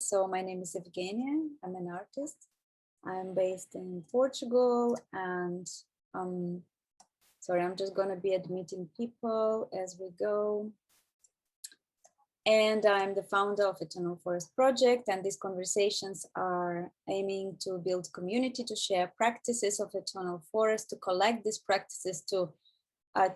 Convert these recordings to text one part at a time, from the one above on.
So my name is Evgenia. I'm an artist. I'm based in Portugal, and sorry, I'm just going to be admitting people as we go. And I'm the founder of Eternal Forest Project, and these conversations are aiming to build community, to share practices of eternal forest, to collect these practices, to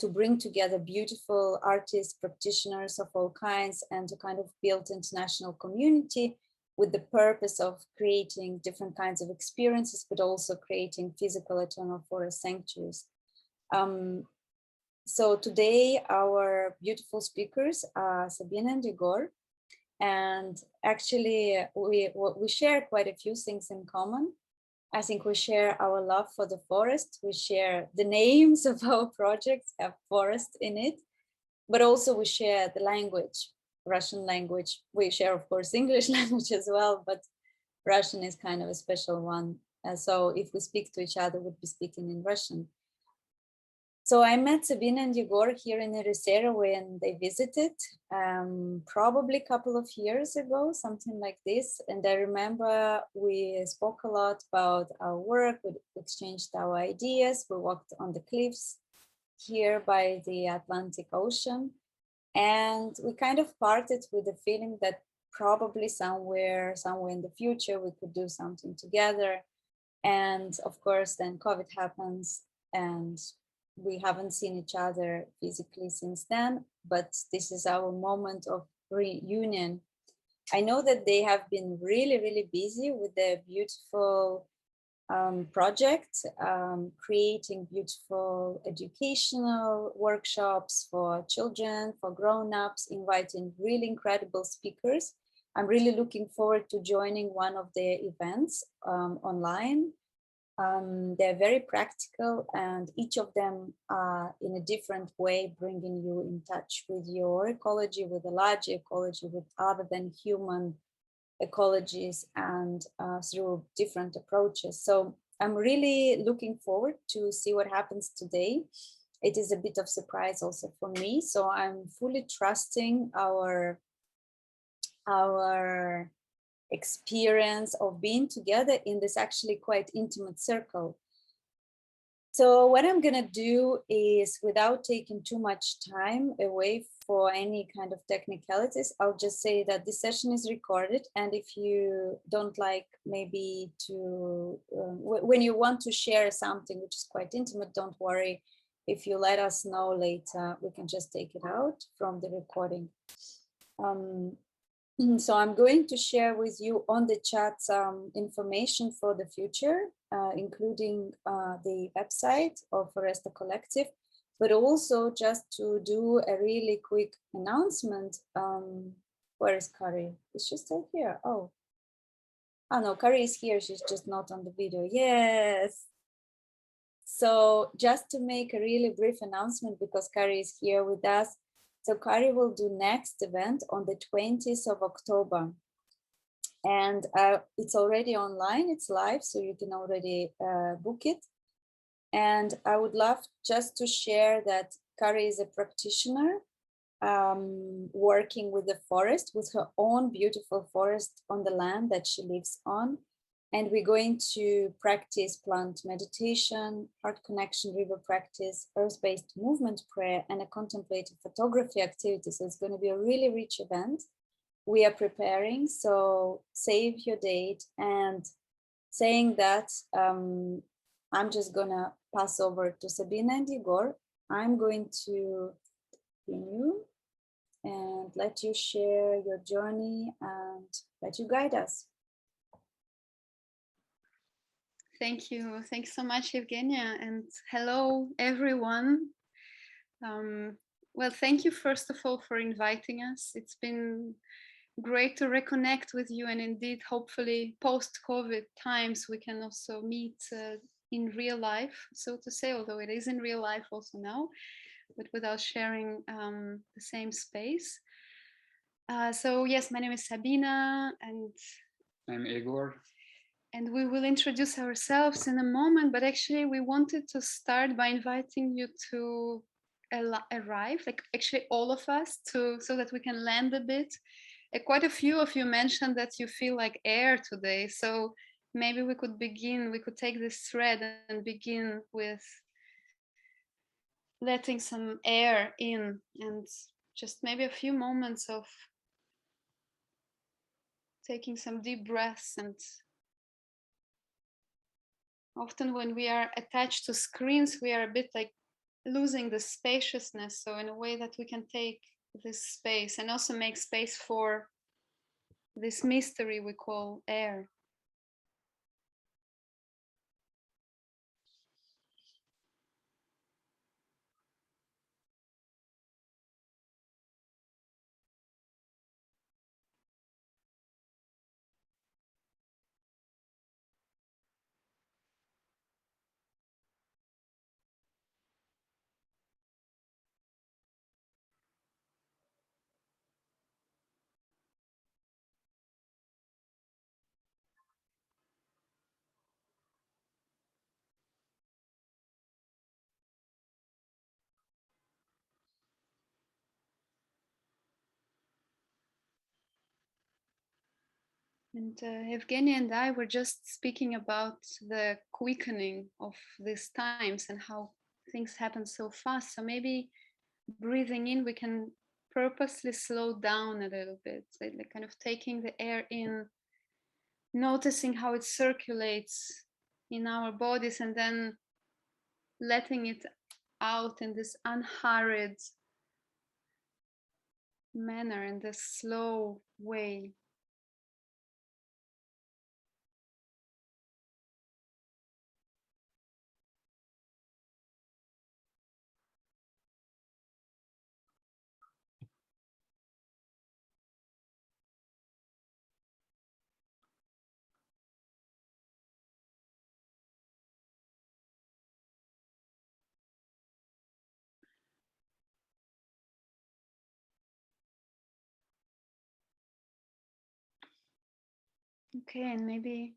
bring together beautiful artists, practitioners of all kinds, and to kind of build international community with the purpose of creating different kinds of experiences, but also creating physical eternal forest sanctuaries. So today our beautiful speakers are Sabina and Igor, and actually we share quite a few things in common. I think we share our love for the forest. We share the names of our projects have forest in it, but also we share the language, Russian language. We share, of course, English language as well, but Russian is kind of a special one. So if we speak to each other, we'd be speaking in Russian. So I met Sabina and Igor here in Ericeira when they visited, probably a couple of years ago, something like this. And I remember we spoke a lot about our work, we exchanged our ideas, we walked on the cliffs here by the Atlantic Ocean. And we kind of parted with the feeling that probably somewhere in the future, we could do something together. And of course, then COVID happens and we haven't seen each other physically since then, but this is our moment of reunion. I know that they have been really, really busy with their beautiful project, creating beautiful educational workshops for children, for grown-ups, inviting really incredible speakers. I'm really looking forward to joining one of their events online. They're very practical, and each of them are in a different way bringing you in touch with your ecology, with the larger ecology, with other than human ecologies, and through different approaches. So I'm really looking forward to see what happens today. It is a bit of surprise also for me. So I'm fully trusting our experience of being together in this actually quite intimate circle. So what I'm gonna do is, without taking too much time away for any kind of technicalities, I'll just say that this session is recorded, and if you don't like maybe to, when you want to share something which is quite intimate, don't worry. If you let us know later, we can just take it out from the recording. So I'm going to share with you on the chat some information for the future, including the website of Foresta Collective, but also just to do a really quick announcement. Where is Kari? Is she still here? Oh no, Kari is here. She's just not on the video. Yes. So just to make a really brief announcement, because Kari is here with us. So Kari will do next event on the 20th of October. And it's already online, it's live, so you can already book it. And I would love just to share that Kari is a practitioner working with the forest, with her own beautiful forest on the land that she lives on. And we're going to practice plant meditation, heart connection, river practice, earth-based movement prayer, and a contemplative photography activity. So it's going to be a really rich event. We are preparing, so save your date. And saying that, I'm just going to pass over to Sabina and Igor. I'm going to continue and let you share your journey and let you guide us. Thank you. Thanks so much, Evgenia, and hello, everyone. Well, thank you, first of all, for inviting us. It's been great to reconnect with you, and indeed, hopefully, post-COVID times, we can also meet in real life, so to say, although it is in real life also now, but without sharing the same space. So yes, my name is Sabina, and I'm Igor. And we will introduce ourselves in a moment, but actually we wanted to start by inviting you to arrive, like actually all of us, so that we can land a bit quite a few of you mentioned that you feel like air today. So maybe we could take this thread and begin with letting some air in, and just maybe a few moments of taking some deep breaths. And often when we are attached to screens, we are a bit like losing the spaciousness. So in a way that we can take this space and also make space for this mystery we call air. And Evgenia and I were just speaking about the quickening of these times and how things happen so fast. So maybe breathing in, we can purposely slow down a little bit, like kind of taking the air in, noticing how it circulates in our bodies, and then letting it out in this unhurried manner, in this slow way. Okay, and maybe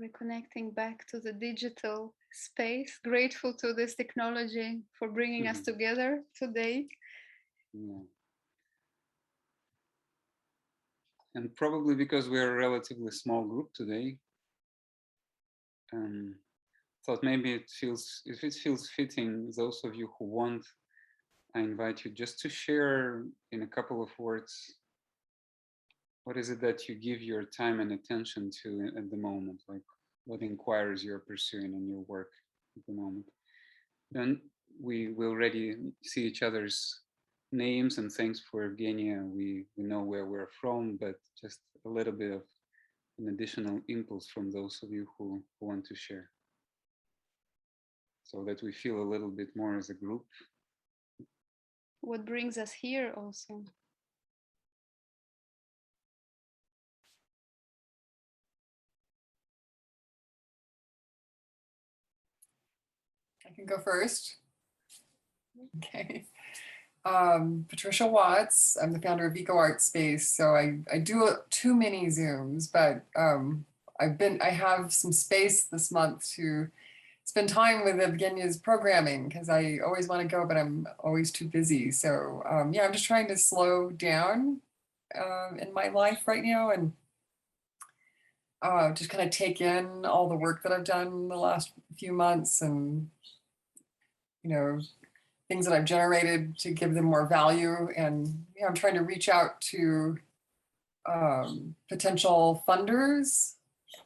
reconnecting back to the digital space, grateful to this technology for bringing us together today. Yeah. And probably because we're a relatively small group today, thought maybe if it feels fitting, those of you who want, I invite you just to share in a couple of words, what is it that you give your time and attention to at the moment? Like what inquiries you're pursuing in your work at the moment? Then we already see each other's names, and thanks for Evgenia. We know where we're from, but just a little bit of an additional impulse from those of you who want to share, so that we feel a little bit more as a group. What brings us here also. I can go first. Okay. Patricia Watts. I'm the founder of Eco Art Space. So I do too many Zooms, but I have some space this month to spend time with Evgenia's programming, because I always want to go, but I'm always too busy. So yeah, I'm just trying to slow down in my life right now, and just kind of take in all the work that I've done the last few months, and things that I've generated to give them more value. And I'm trying to reach out to potential funders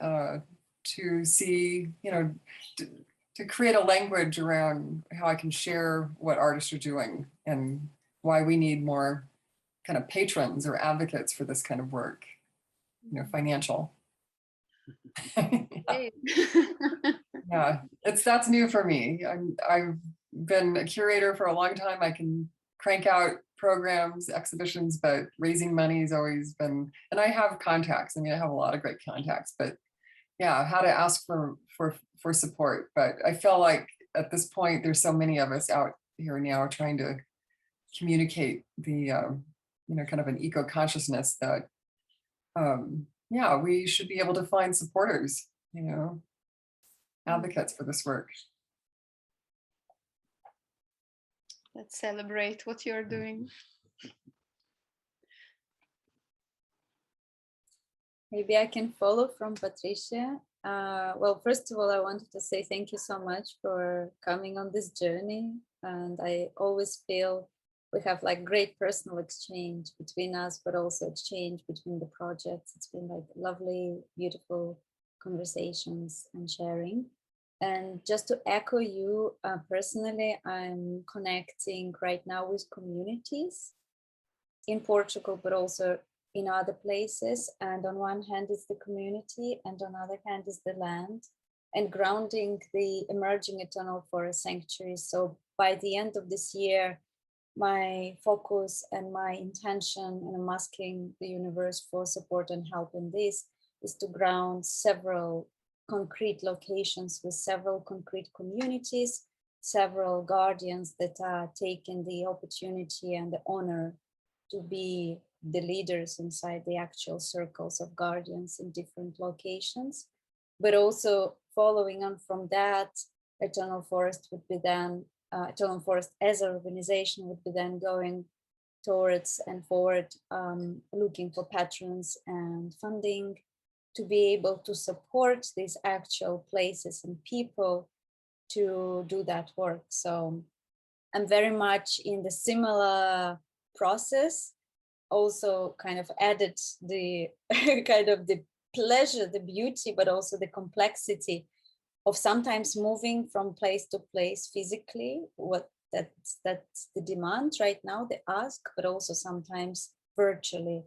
to see, to create a language around how I can share what artists are doing and why we need more kind of patrons or advocates for this kind of work, financial. Yeah, that's new for me. I've been a curator for a long time. I can crank out programs, exhibitions, but raising money has always been, and I have contacts. I mean, I have a lot of great contacts, but yeah, how to ask for support. But I feel like at this point, there's so many of us out here now trying to communicate the, kind of an eco consciousness that, yeah, we should be able to find supporters, advocates for this work. Let's celebrate what you're doing. Maybe I can follow from Patricia. Well, first of all, I wanted to say thank you so much for coming on this journey. And I always feel we have like great personal exchange between us, but also exchange between the projects. It's been like lovely, beautiful conversations and sharing. And just to echo you personally, I'm connecting right now with communities in Portugal, but also in other places. And on one hand is the community, and on the other hand is the land, and grounding the emerging eternal forest sanctuaries. So by the end of this year, my focus and my intention, and I'm asking the universe for support and help in this, is to ground several concrete locations with several concrete communities, several guardians that are taking the opportunity and the honor to be the leaders inside the actual circles of guardians in different locations. But also following on from that, Eternal Forest would be then, Eternal Forest as an organization would be then going towards and forward, looking for patrons and funding to be able to support these actual places and people to do that work. So I'm very much in the similar process, also kind of added the kind of the pleasure, the beauty, but also the complexity of sometimes moving from place to place physically, that's the demand right now, the ask, but also sometimes virtually,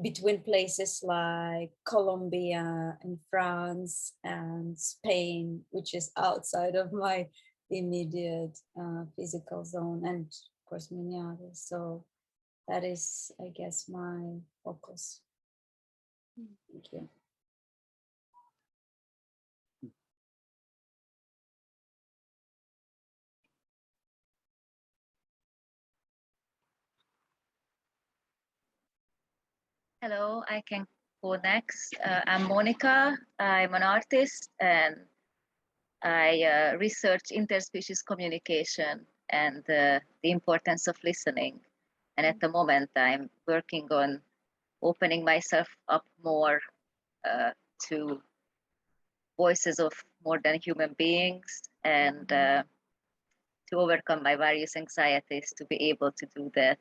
between places like Colombia and France and Spain, which is outside of my immediate physical zone, and of course many others. So that is, I guess, my focus. Thank you. Hello, I can go next. I'm Monica. I'm an artist and I research interspecies communication and the importance of listening. And at the moment, I'm working on opening myself up more to voices of more than human beings, and to overcome my various anxieties to be able to do that.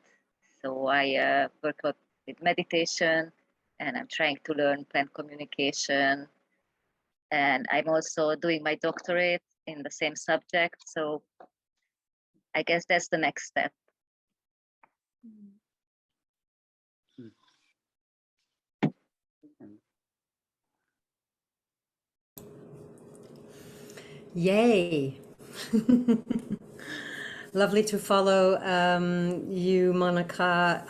So I work with meditation, and I'm trying to learn plant communication. And I'm also doing my doctorate in the same subject. So I guess that's the next step. Yay. Lovely to follow you, Monica.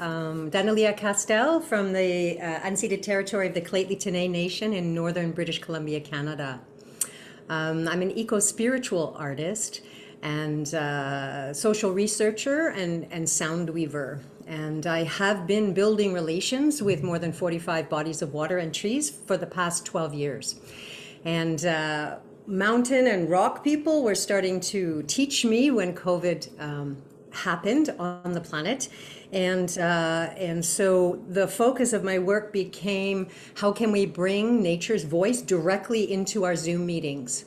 Danelia Castell from the unceded territory of the Lheidli Nation in northern British Columbia, Canada. I'm an eco-spiritual artist and social researcher and sound weaver. And I have been building relations with more than 45 bodies of water and trees for the past 12 years. And mountain and rock people were starting to teach me when COVID happened on the planet. And so the focus of my work became, how can we bring nature's voice directly into our Zoom meetings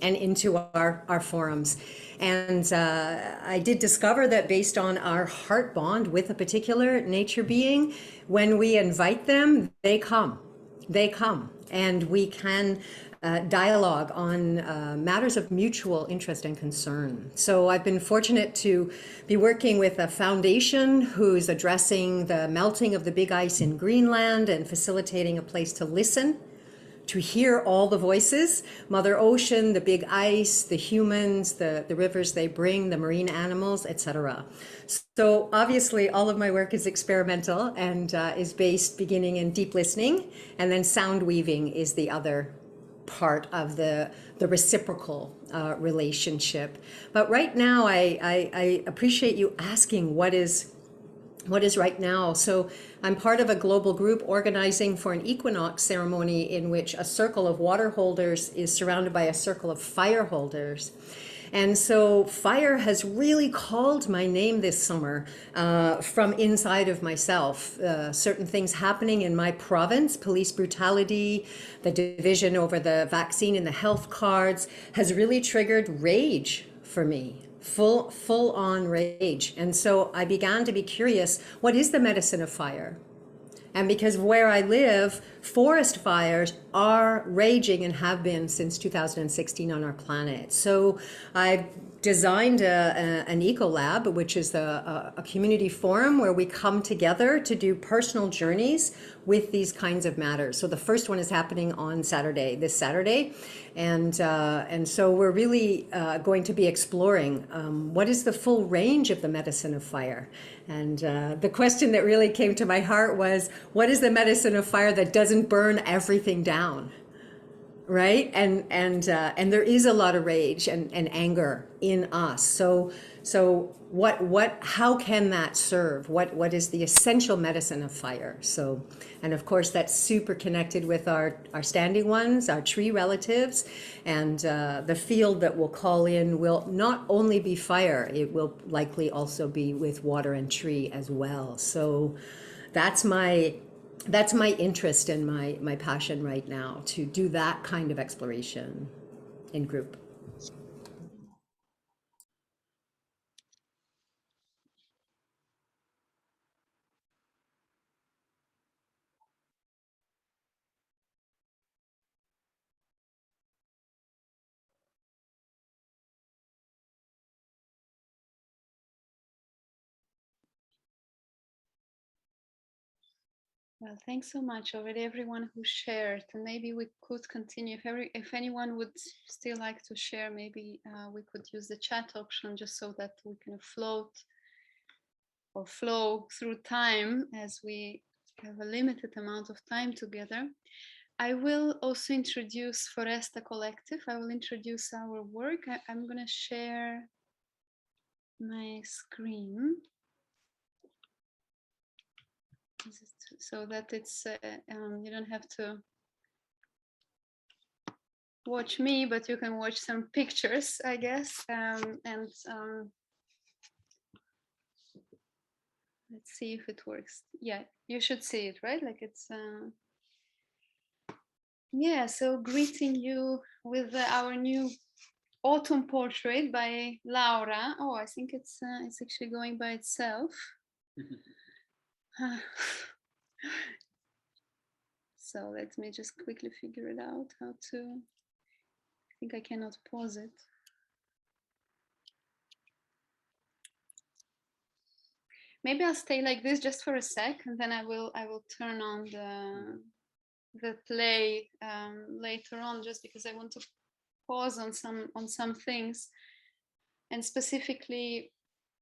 and into our forums? And I did discover that based on our heart bond with a particular nature being, when we invite them, they come, and we can dialogue on matters of mutual interest and concern. So I've been fortunate to be working with a foundation who's addressing the melting of the big ice in Greenland and facilitating a place to listen, to hear all the voices, Mother Ocean, the big ice, the humans, the rivers they bring, the marine animals, etc. So obviously all of my work is experimental and is based beginning in deep listening, and then sound weaving is the other part of the reciprocal relationship. But right now, I appreciate you asking what is right now. So I'm part of a global group organizing for an equinox ceremony in which a circle of water holders is surrounded by a circle of fire holders. And so fire has really called my name this summer from inside of myself. Certain things happening in my province, police brutality, the division over the vaccine and the health cards has really triggered rage for me. Full on rage. And so I began to be curious, what is the medicine of fire? And because where I live, forest fires are raging and have been since 2016 on our planet. So I designed an eco lab, which is a community forum where we come together to do personal journeys with these kinds of matters. So the first one is happening on this Saturday. And so we're really going to be exploring what is the full range of the medicine of fire. And the question that really came to my heart was, what is the medicine of fire that doesn't burn everything down? Right? And there is a lot of rage and anger in us. So how can that serve? What is the essential medicine of fire? So, and of course that's super connected with our standing ones, our tree relatives, and the field that we'll call in will not only be fire, it will likely also be with water and tree as well. So that's my interest and my passion right now, to do that kind of exploration in group. Well, thanks so much already, everyone who shared. And maybe we could continue. If anyone would still like to share, maybe we could use the chat option just so that we can float or flow through time, as we have a limited amount of time together. I will also introduce Foresta Collective. I will introduce our work. I'm going to share my screen so that it's you don't have to watch me, but you can watch some pictures, I guess. Let's see if it works. Yeah, you should see it, right? Like it's yeah. So greeting you with our new autumn portrait by Laura. Oh, I think it's actually going by itself. So let me just quickly figure it out how to. I think I cannot pause it. Maybe I'll stay like this just for a sec, and then I will turn on the play later on, just because I want to pause on some things. And specifically,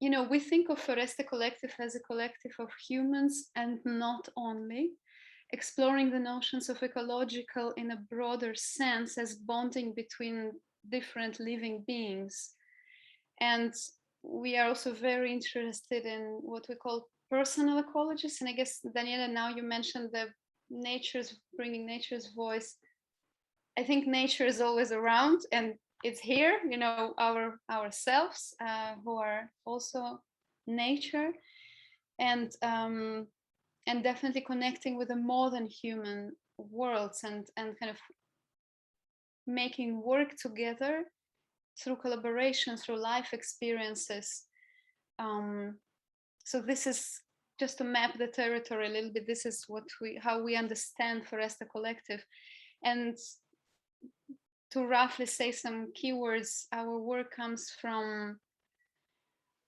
you know, we think of Foresta Collective as a collective of humans, and not only, exploring the notions of ecological in a broader sense as bonding between different living beings. And we are also very interested in what we call personal ecologies. And I guess, Daniela, now you mentioned the bringing nature's voice. I think nature is always around, and it's here, you know, ourselves who are also nature, and definitely connecting with the modern human worlds, and kind of making work together through collaboration, through life experiences. So this is just to map the territory a little bit. This is how we understand Foresta Collective. And to roughly say some keywords, our work comes from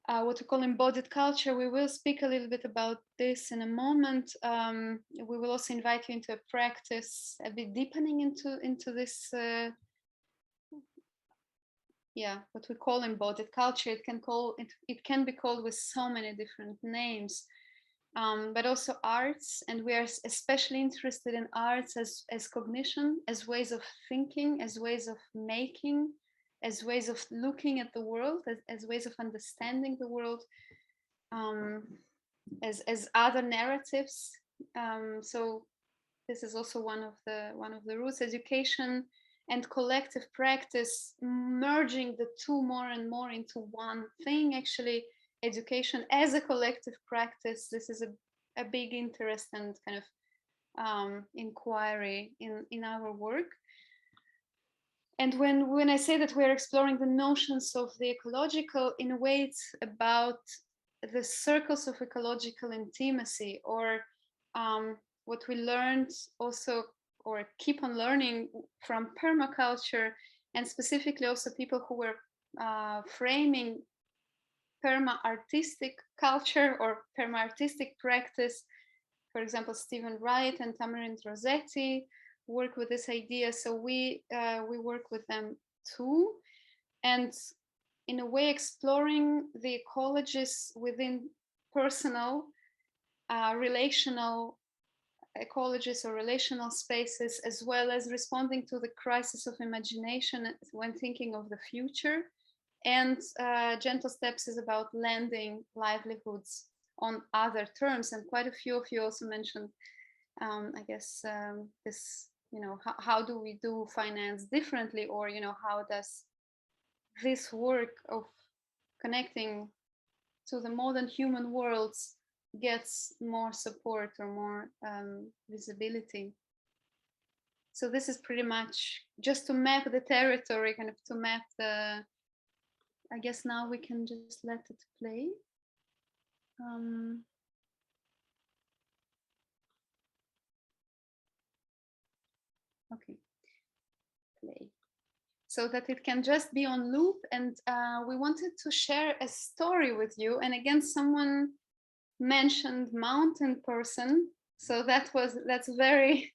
what we call embodied culture. We will speak a little bit about this in a moment. We will also invite you into a practice, a bit deepening into this, what we call embodied culture. It can be called with so many different names, but also arts. And we are especially interested in arts as cognition, as ways of thinking, as ways of making, as ways of looking at the world, as ways of understanding the world, as other narratives. So this is also one of the roots. Education and collective practice, merging the two more and more into one thing. Actually, education as a collective practice, this is a big interest and kind of inquiry in our work. And when I say that we're exploring the notions of the ecological, in a way it's about the circles of ecological intimacy, or what we learned also, or keep on learning from permaculture, and specifically also people who were framing perma-artistic culture or perma-artistic practice. For example, Stephen Wright and Tamarind Rossetti work with this idea. So we work with them too. And in a way, exploring the ecologies within personal, relational ecologies or relational spaces, as well as responding to the crisis of imagination when thinking of the future. And Gentle Steps is about landing livelihoods on other terms. And quite a few of you also mentioned, I guess, this, how do we do finance differently? Or, how does this work of connecting to the modern human worlds gets more support or more visibility? So this is pretty much just to map the territory, kind of to map the, I guess now we can just let it play. Okay, play. So that it can just be on loop. And we wanted to share a story with you. And again, someone mentioned mountain person. So that's very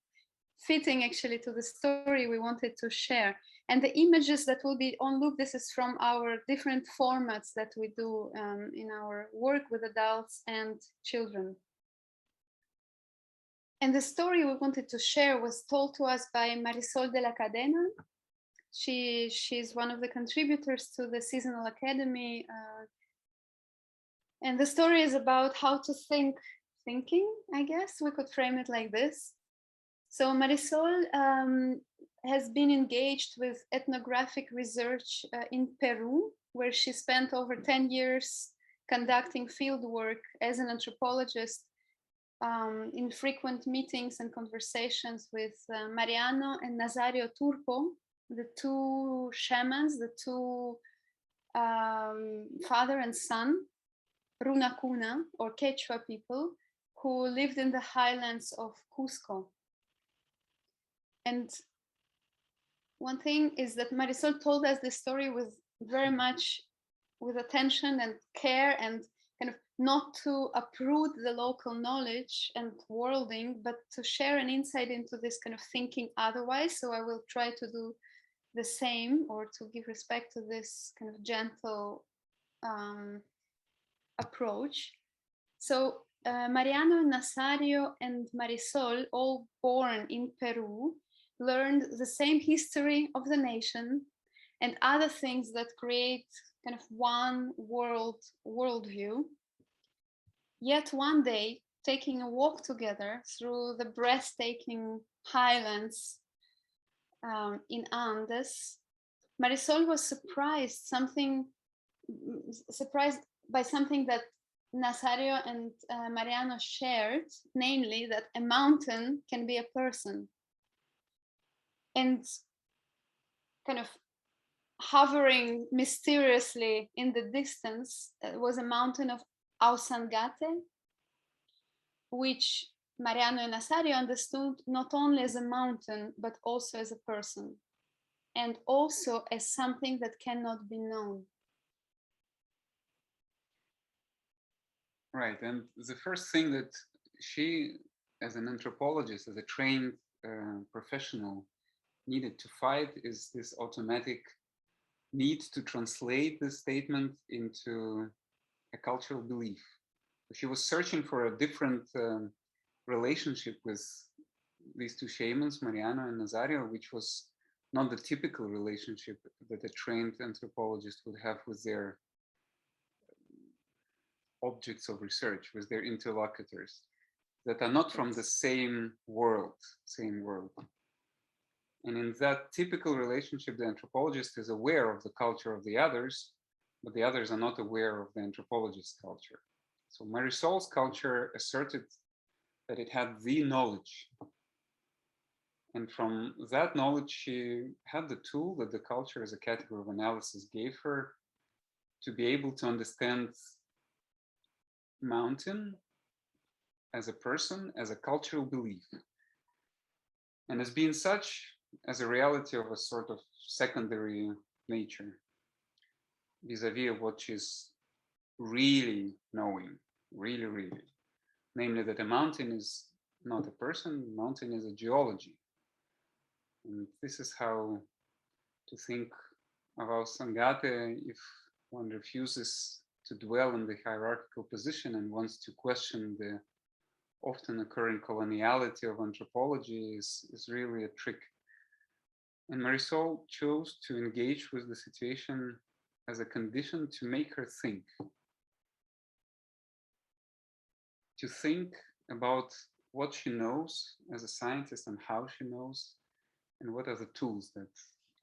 fitting actually to the story we wanted to share. And the images that will be on loop, this is from our different formats that we do in our work with adults and children. And the story we wanted to share was told to us by Marisol de la Cadena. She's one of the contributors to the Seasonal Academy. And the story is about how to thinking, I guess we could frame it like this. So Marisol has been engaged with ethnographic research in Peru, where she spent over 10 years conducting field work as an anthropologist in frequent meetings and conversations with Mariano and Nazario Turpo, the two shamans, the two father and son, Runacuna or Quechua people who lived in the highlands of Cusco. And one thing is that Marisol told us this story with very much with attention and care, and kind of not to uproot the local knowledge and worlding, but to share an insight into this kind of thinking otherwise. So I will try to do the same, or to give respect to this kind of gentle approach. So Mariano, Nazario, and Marisol, all born in Peru, learned the same history of the nation and other things that create kind of one worldview. Yet one day, taking a walk together through the breathtaking highlands in Andes, Marisol was surprised by something that Nazario and Mariano shared, namely that a mountain can be a person. And kind of hovering mysteriously in the distance was a mountain of Ausangate, which Mariano and Nazario understood not only as a mountain, but also as a person, and also as something that cannot be known. Right, and the first thing that she, as an anthropologist, as a trained professional, needed to fight is this automatic need to translate this statement into a cultural belief. She was searching for a different relationship with these two shamans, Mariano and Nazario, which was not the typical relationship that a trained anthropologist would have with their objects of research, with their interlocutors that are not from the same world. And in that typical relationship, the anthropologist is aware of the culture of the others, but the others are not aware of the anthropologist's culture. So Marisol's culture asserted that it had the knowledge. And from that knowledge, she had the tool that the culture as a category of analysis gave her to be able to understand mountain as a person, as a cultural belief. And as being such, as a reality of a sort of secondary nature, vis-a-vis of what she's really knowing, really. Namely that a mountain is not a person, a mountain is a geology. And this is how to think about Sangate if one refuses to dwell in the hierarchical position and wants to question the often occurring coloniality of anthropology is really a trick. And Marisol chose to engage with the situation as a condition to make her think. To think about what she knows as a scientist and how she knows, and what are the tools that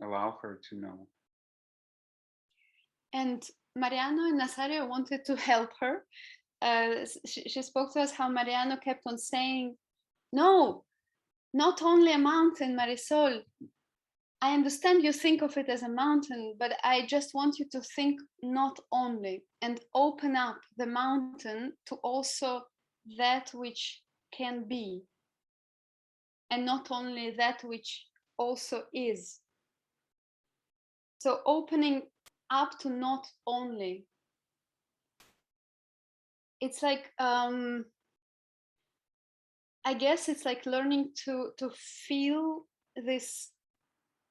allow her to know. And Mariano and Nazario wanted to help her. She spoke to us how Mariano kept on saying, no, not only a mountain, Marisol. I understand you think of it as a mountain, but I just want you to think not only, and open up the mountain to also that which can be, and not only that which also is. So opening up to not only. It's like, I guess it's like learning to feel this,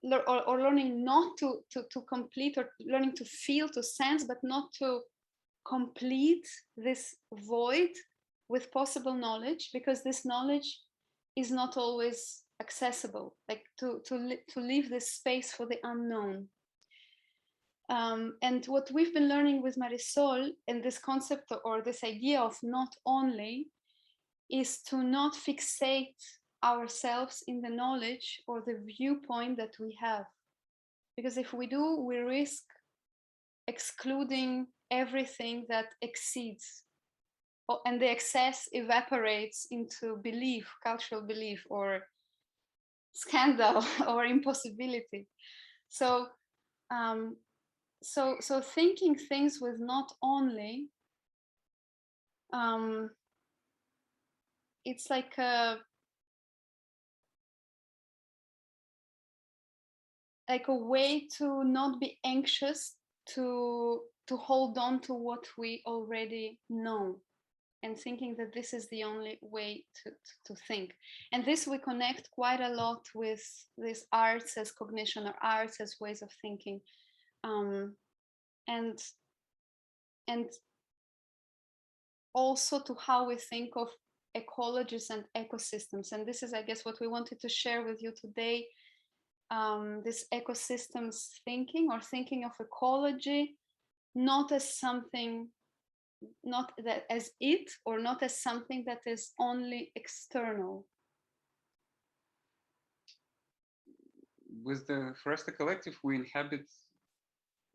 or learning not to complete, or learning to feel, to sense, but not to complete this void with possible knowledge, because this knowledge is not always accessible, like to leave this space for the unknown. And what we've been learning with Marisol and this concept or this idea of not only is to not fixate ourselves in the knowledge or the viewpoint that we have. Because if we do, we risk excluding everything that exceeds, and the excess evaporates into belief, cultural belief, or scandal, or impossibility. So, so thinking things with not only, it's like a way to not be anxious to hold on to what we already know, and thinking that this is the only way to think. And this we connect quite a lot with this arts as cognition, or arts as ways of thinking, and also to how we think of ecologies and ecosystems. And this is, I guess, what we wanted to share with you today. This ecosystems thinking, or thinking of ecology not as something, not that as it, or not as something that is only external. With the Foresta Collective, we inhabit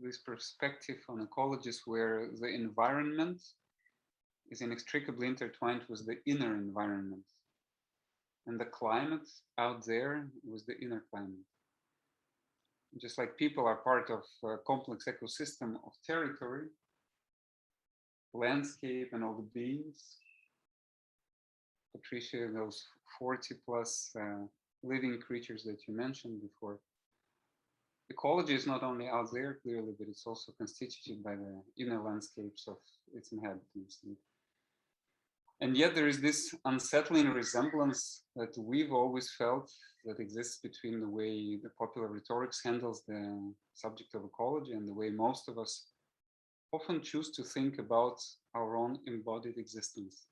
this perspective on ecologies where the environment is inextricably intertwined with the inner environment, and the climate out there with the inner climate. Just like people are part of a complex ecosystem of territory, landscape, and all the beings. Patricia, those 40 plus living creatures that you mentioned before. Ecology is not only out there, clearly, but it's also constituted by the inner landscapes of its inhabitants. And yet there is this unsettling resemblance that we've always felt that exists between the way the popular rhetoric handles the subject of ecology and the way most of us often choose to think about our own embodied existence.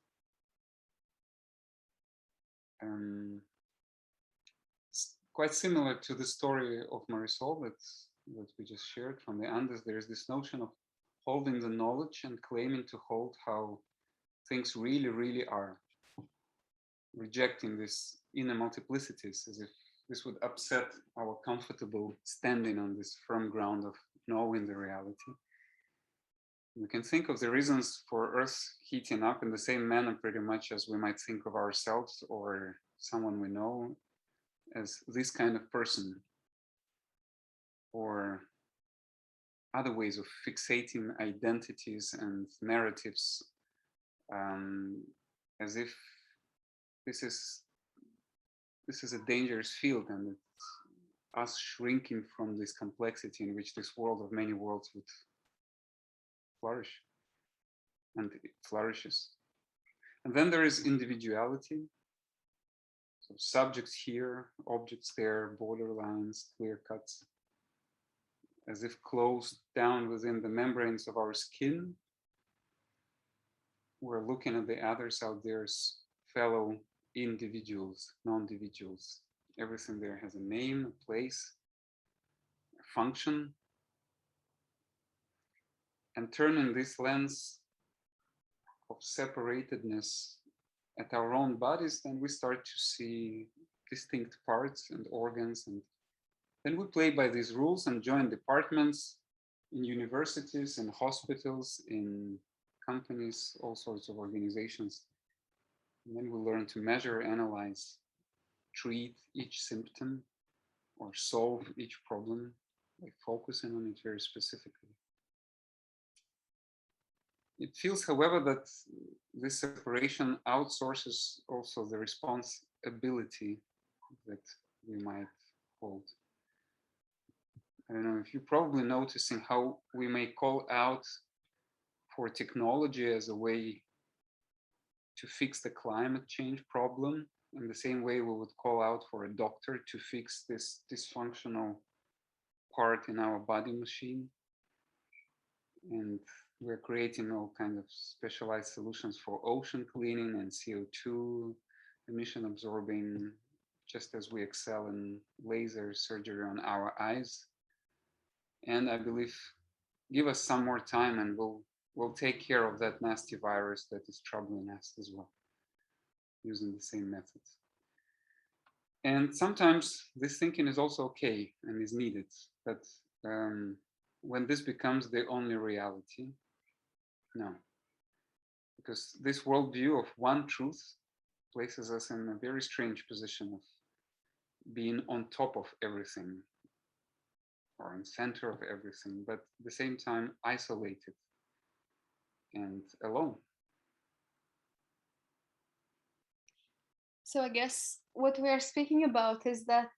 It's quite similar to the story of Marisol that we just shared from the Andes. There is this notion of holding the knowledge and claiming to hold how things really are, rejecting this inner multiplicities as if this would upset our comfortable standing on this firm ground of knowing the reality. We can think of the reasons for Earth heating up in the same manner pretty much as we might think of ourselves or someone we know as this kind of person, or other ways of fixating identities and narratives, as if this is a dangerous field, and it's us shrinking from this complexity in which this world of many worlds would flourish, and it flourishes. And then there is individuality. So subjects here, objects there, border lines, clear cuts, as if closed down within the membranes of our skin. We're looking at the others out there as fellow individuals, non-individuals. Everything there has a name, a place, a function. And turning this lens of separatedness at our own bodies, then we start to see distinct parts and organs, and then we play by these rules and join departments in universities, in hospitals, in companies, all sorts of organizations. And then we learn to measure, analyze, treat each symptom, or solve each problem by focusing on it very specifically. It feels, however, that this separation outsources also the responsibility that we might hold. I don't know if you're probably noticing how we may call out for technology as a way to fix the climate change problem, in the same way we would call out for a doctor to fix this dysfunctional part in our body machine. And we're creating all kinds of specialized solutions for ocean cleaning and CO2 emission absorbing, just as we excel in laser surgery on our eyes. And I believe, give us some more time and we'll take care of that nasty virus that is troubling us as well, using the same methods. And sometimes this thinking is also okay and is needed, but when this becomes the only reality, no. Because this worldview of one truth places us in a very strange position of being on top of everything, or in center of everything, but at the same time isolated and alone. So I guess what we are speaking about is that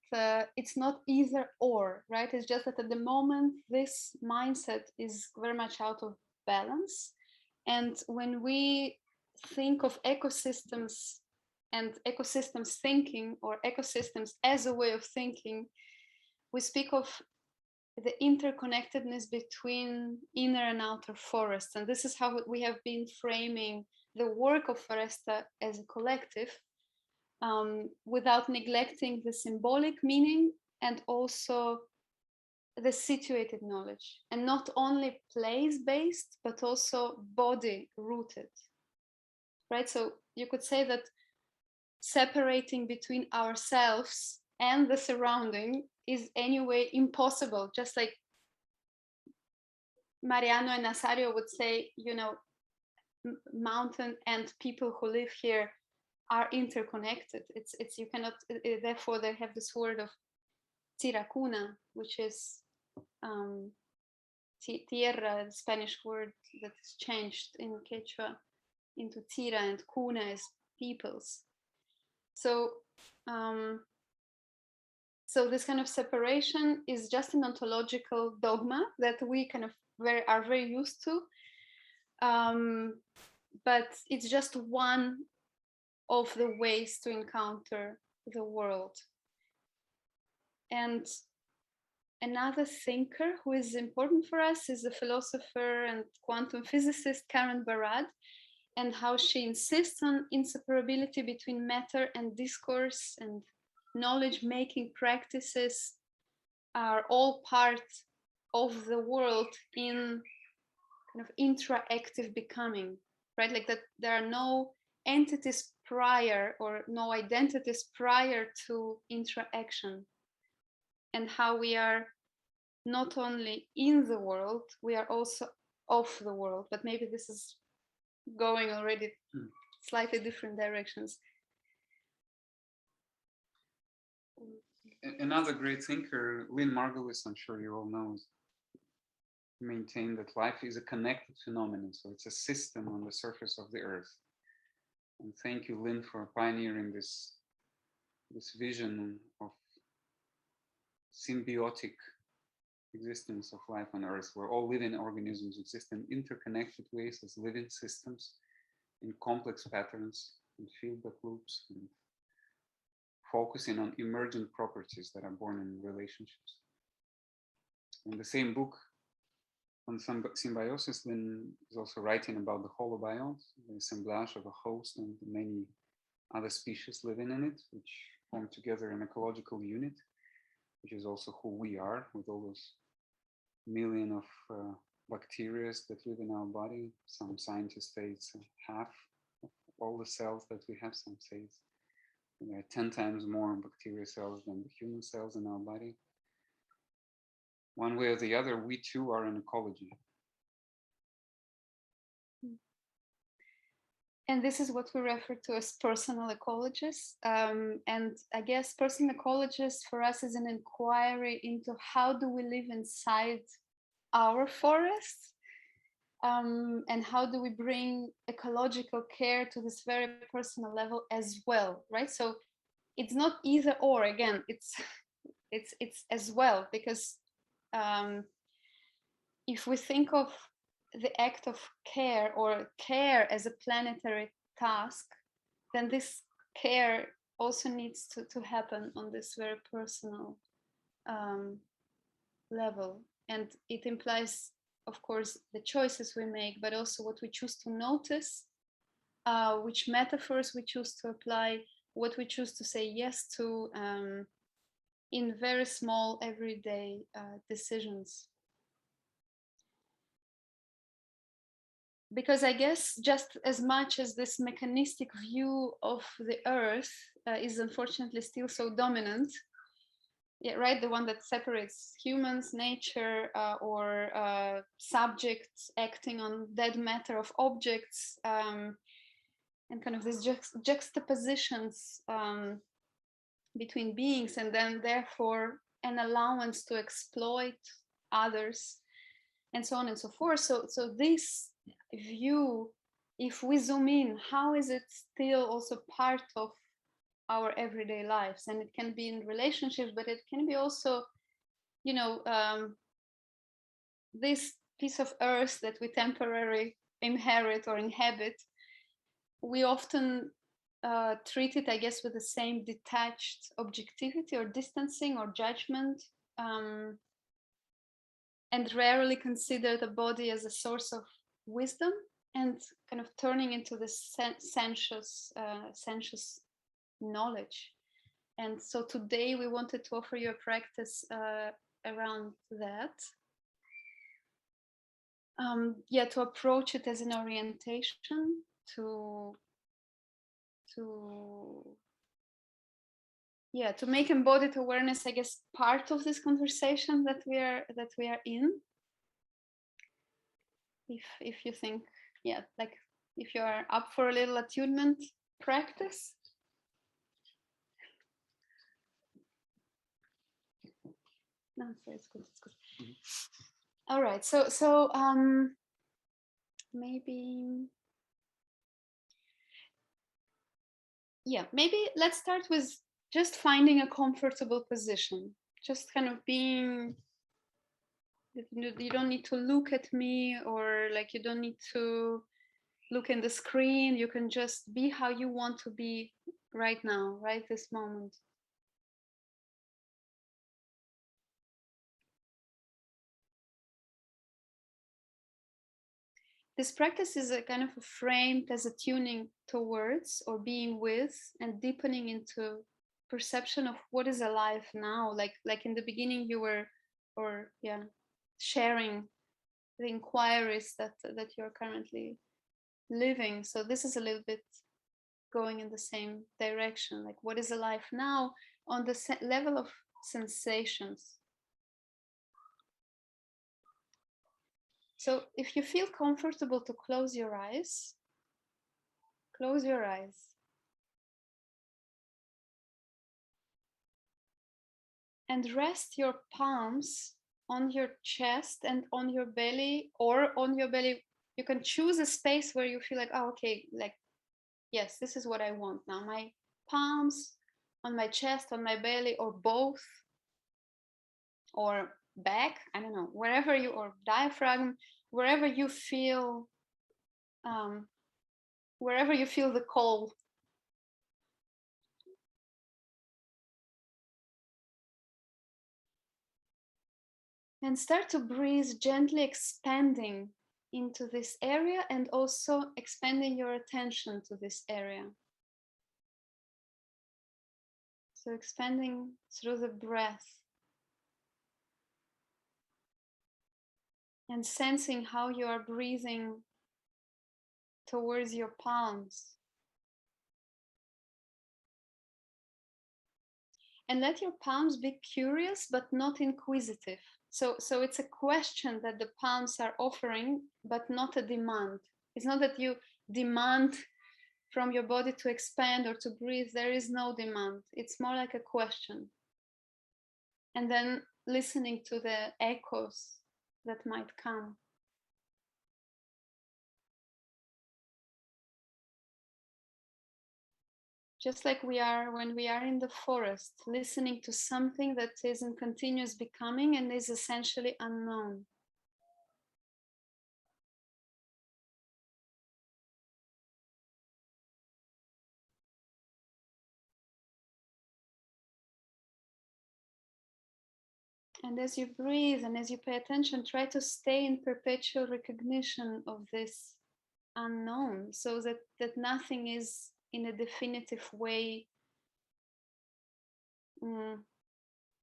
it's not either or, right? It's just that at the moment, this mindset is very much out of balance. And when we think of ecosystems and ecosystems thinking, or ecosystems as a way of thinking, we speak of the interconnectedness between inner and outer forests. And this is how we have been framing the work of Foresta as a collective, without neglecting the symbolic meaning and also the situated knowledge, and not only place-based, but also body-rooted, right? So you could say that separating between ourselves and the surrounding is anyway impossible. Just like Mariano and Nazario would say, you know, mountain and people who live here are interconnected. It's you cannot, therefore they have this word of tiracuna, which is tierra, the Spanish word that is changed in Quechua into tira, and cuna is peoples. So so this kind of separation is just an ontological dogma that we kind of are very used to, but it's just one of the ways to encounter the world. And another thinker who is important for us is the philosopher and quantum physicist Karen Barad, and how she insists on inseparability between matter and discourse, and knowledge-making practices are all part of the world in kind of intra-active becoming, right? Like that there are no entities prior or no identities prior to interaction, and how we are not only in the world, we are also of the world. But maybe this is going already slightly different directions. Another great thinker, Lynn Margulis, I'm sure you all know, maintained that life is a connected phenomenon. So it's a system on the surface of the earth. And thank you, Lynn, for pioneering this vision of symbiotic existence of life on earth, where all living organisms exist in interconnected ways as living systems in complex patterns and feedback loops, and focusing on emergent properties that are born in relationships. In the same book on symbiosis, Lynn is also writing about the holobiont, the assemblage of a host and many other species living in it, which form together an ecological unit, which is also who we are, with all those million of bacteria that live in our body. Some scientists say it's half of all the cells that we have. Some say there are 10 times more bacteria cells than the human cells in our body. One way or the other, we too are an ecology. And this is what we refer to as personal ecologists. And I guess personal ecologists for us is an inquiry into how do we live inside our forests, and how do we bring ecological care to this very personal level as well, right? So it's not either or, again, it's as well, because if we think of the act of care or care as a planetary task, then this care also needs to happen on this very personal level. And it implies, of course, the choices we make, but also what we choose to notice, which metaphors we choose to apply, what we choose to say yes to in very small everyday decisions. Because I guess just as much as this mechanistic view of the earth is unfortunately still so dominant, yeah, right, the one that separates humans, nature, or subjects acting on dead matter of objects, and kind of these juxtapositions between beings, and then therefore an allowance to exploit others, and so on and so forth. So this view, if we zoom in, how is it still also part of our everyday lives? And it can be in relationships, but it can be also, you know, this piece of earth that we temporarily inherit or inhabit, we often treat it, I guess, with the same detached objectivity or distancing or judgment, and rarely consider the body as a source of wisdom, and kind of turning into this sensuous knowledge. And so today we wanted to offer you a practice around that. To approach it as an orientation to make embodied awareness, I guess, part of this conversation that we are in. If you think, like if you are up for a little attunement practice. No, so it's good. Mm-hmm. All right, so maybe let's start with just finding a comfortable position, just kind of being, you don't need to look at me, or like you don't need to look in the screen. You can just be how you want to be right now, right this moment. This practice is a kind of a framed as a tuning towards or being with and deepening into perception of what is alive now. Like in the beginning you were, sharing the inquiries that you're currently living. So this is a little bit going in the same direction. Like, what is alive now on the level of sensations? So if you feel comfortable to close your eyes, close your eyes. And rest your palms on your chest and on your belly, or on your belly. You can choose a space where you feel like, oh, okay, like, yes, this is what I want now. My palms on my chest, on my belly, or both, or back, I don't know, wherever you, or diaphragm, wherever you feel the call. And start to breathe, gently expanding into this area, and also expanding your attention to this area. So expanding through the breath and sensing how you are breathing towards your palms. And let your palms be curious but not inquisitive. So it's a question that the palms are offering, but not a demand. It's not that you demand from your body to expand or to breathe. There is no demand. It's more like a question. And then listening to the echoes that might come. Just like we are when we are in the forest, listening to something that is in continuous becoming and is essentially unknown. And as you breathe and as you pay attention, try to stay in perpetual recognition of this unknown, so that nothing is in a definitive way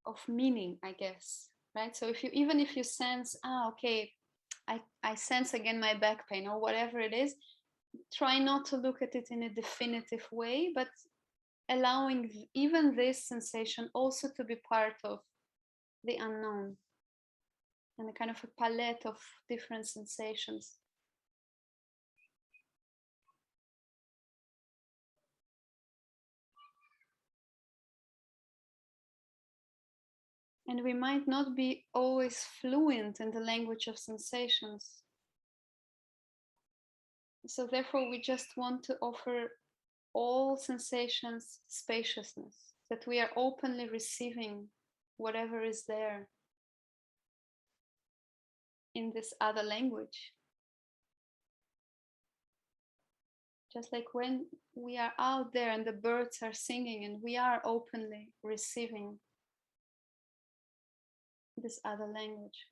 of meaning, I guess, right? So even if you sense, okay, I sense again my back pain or whatever it is, try not to look at it in a definitive way, but allowing even this sensation also to be part of the unknown and a kind of a palette of different sensations. And we might not be always fluent in the language of sensations. So therefore, we just want to offer all sensations spaciousness, that we are openly receiving whatever is there in this other language. Just like when we are out there and the birds are singing and we are openly receiving this other language.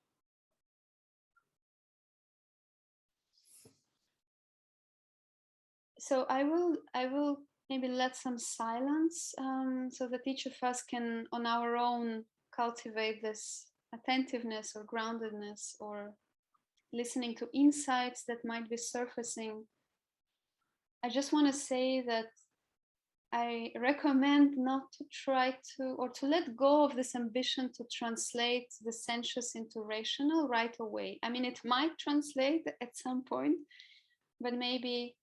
So I will maybe let some silence so that each of us can on our own cultivate this attentiveness or groundedness or listening to insights that might be surfacing. I just want to say that I recommend not to try to, or to let go of this ambition to translate the sensuous into rational right away. I mean, it might translate at some point, but maybe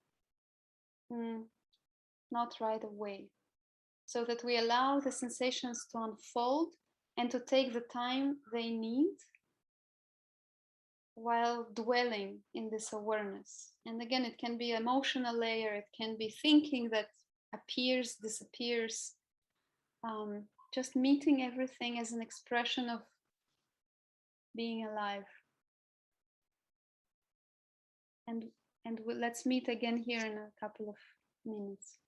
not right away. So that we allow the sensations to unfold and to take the time they need while dwelling in this awareness. And again, it can be emotional layer, it can be thinking that appears, disappears, just meeting everything as an expression of being alive. And let's meet again here in a couple of minutes.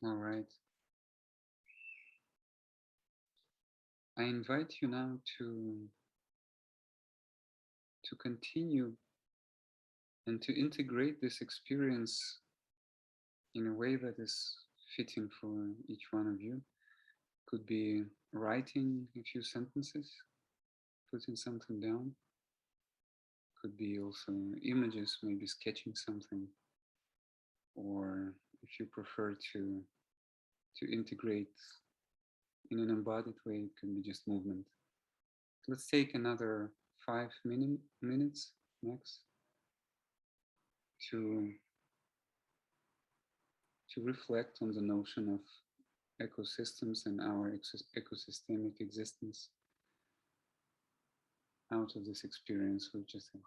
All right. I invite you now to continue and to integrate this experience in a way that is fitting for each one of you. Could be writing a few sentences, putting something down. Could be also images, maybe sketching something. Or if you prefer to integrate in an embodied way, it can be just movement. Let's take another 5 minutes max to reflect on the notion of ecosystems and our ecosystemic existence out of this experience we just had.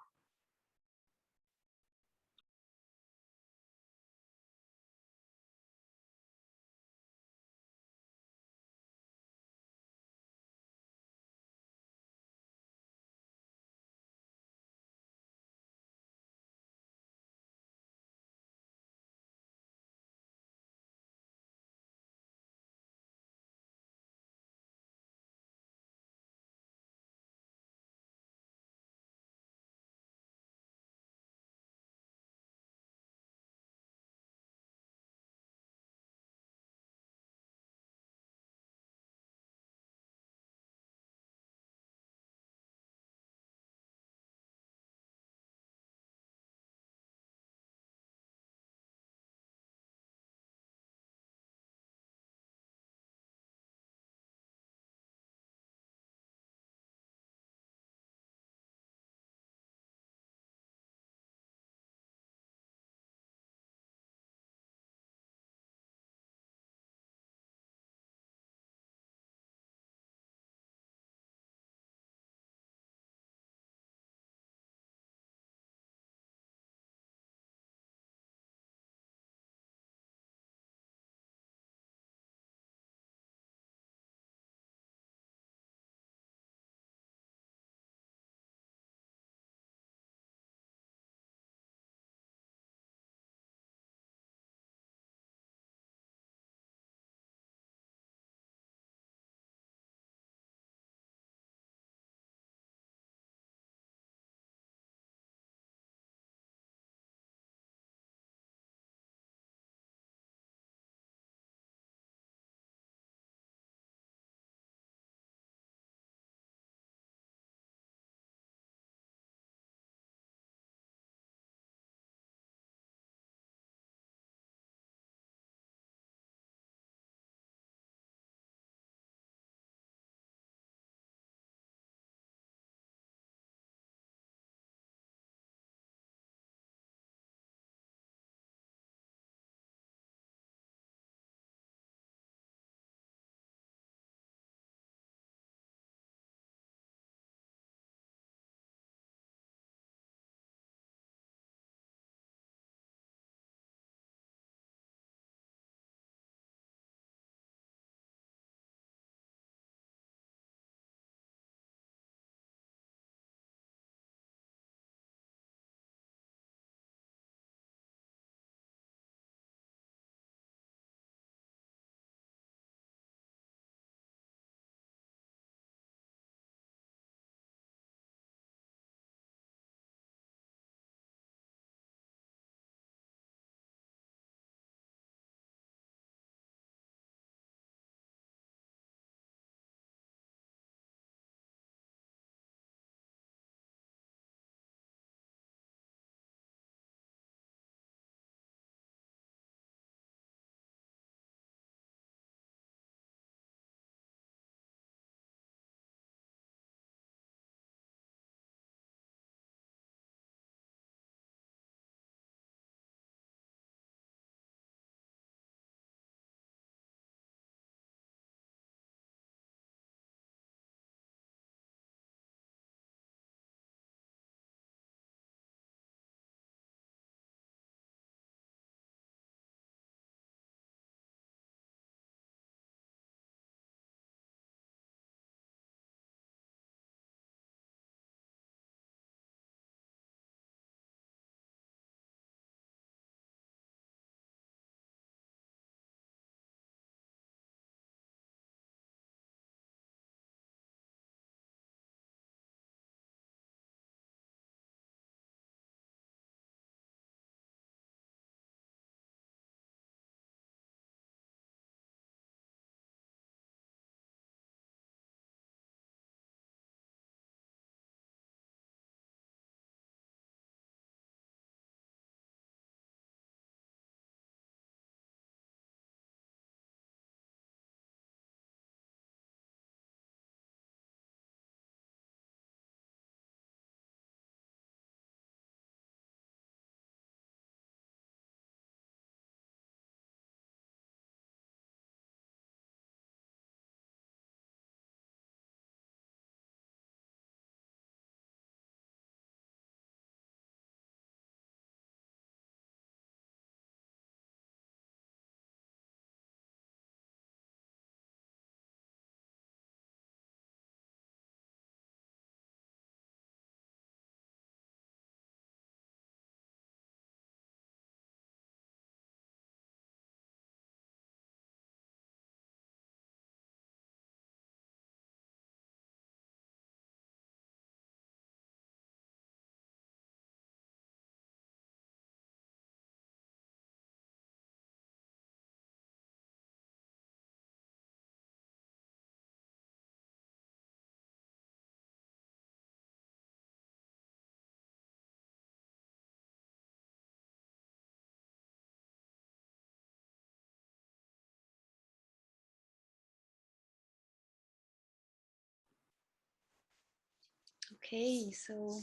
Okay, so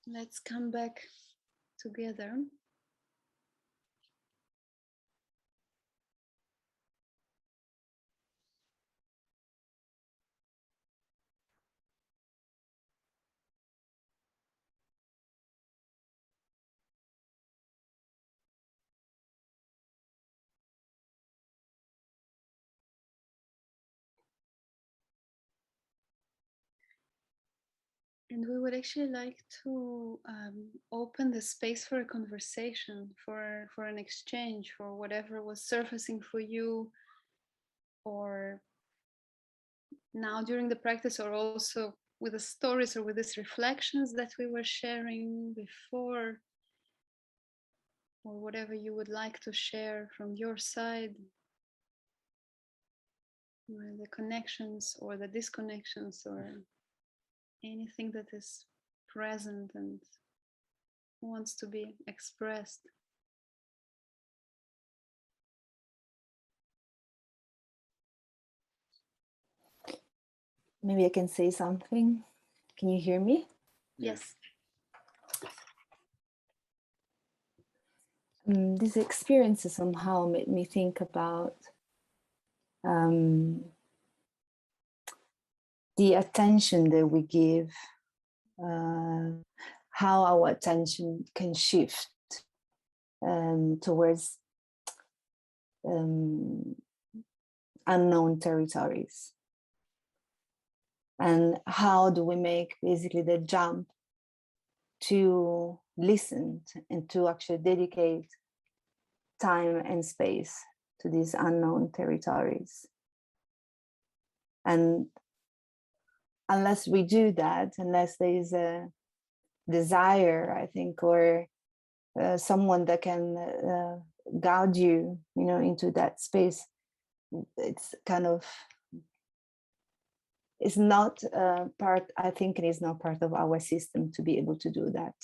let's come back together. And we would actually like to open the space for a conversation, for an exchange, for whatever was surfacing for you, or now during the practice, or also with the stories or with these reflections that we were sharing before, or whatever you would like to share from your side, the connections or the disconnections, or anything that is present and wants to be expressed. Maybe I can say something. Can you hear me? Yes. These experiences somehow made me think about the attention that we give, how our attention can shift towards unknown territories. And how do we make basically the jump to listen and to actually dedicate time and space to these unknown territories? And unless we do that, unless there is a desire, I think, or someone that can guide you, into that space, it's kind of, it's not part, I think it is not part of our system to be able to do that.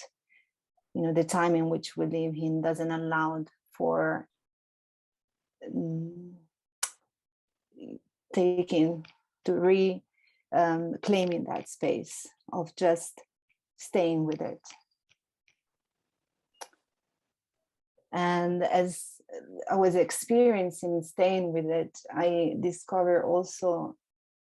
The time in which we live in doesn't allow for taking to claiming that space of just staying with it. And as I was experiencing staying with it, I discovered also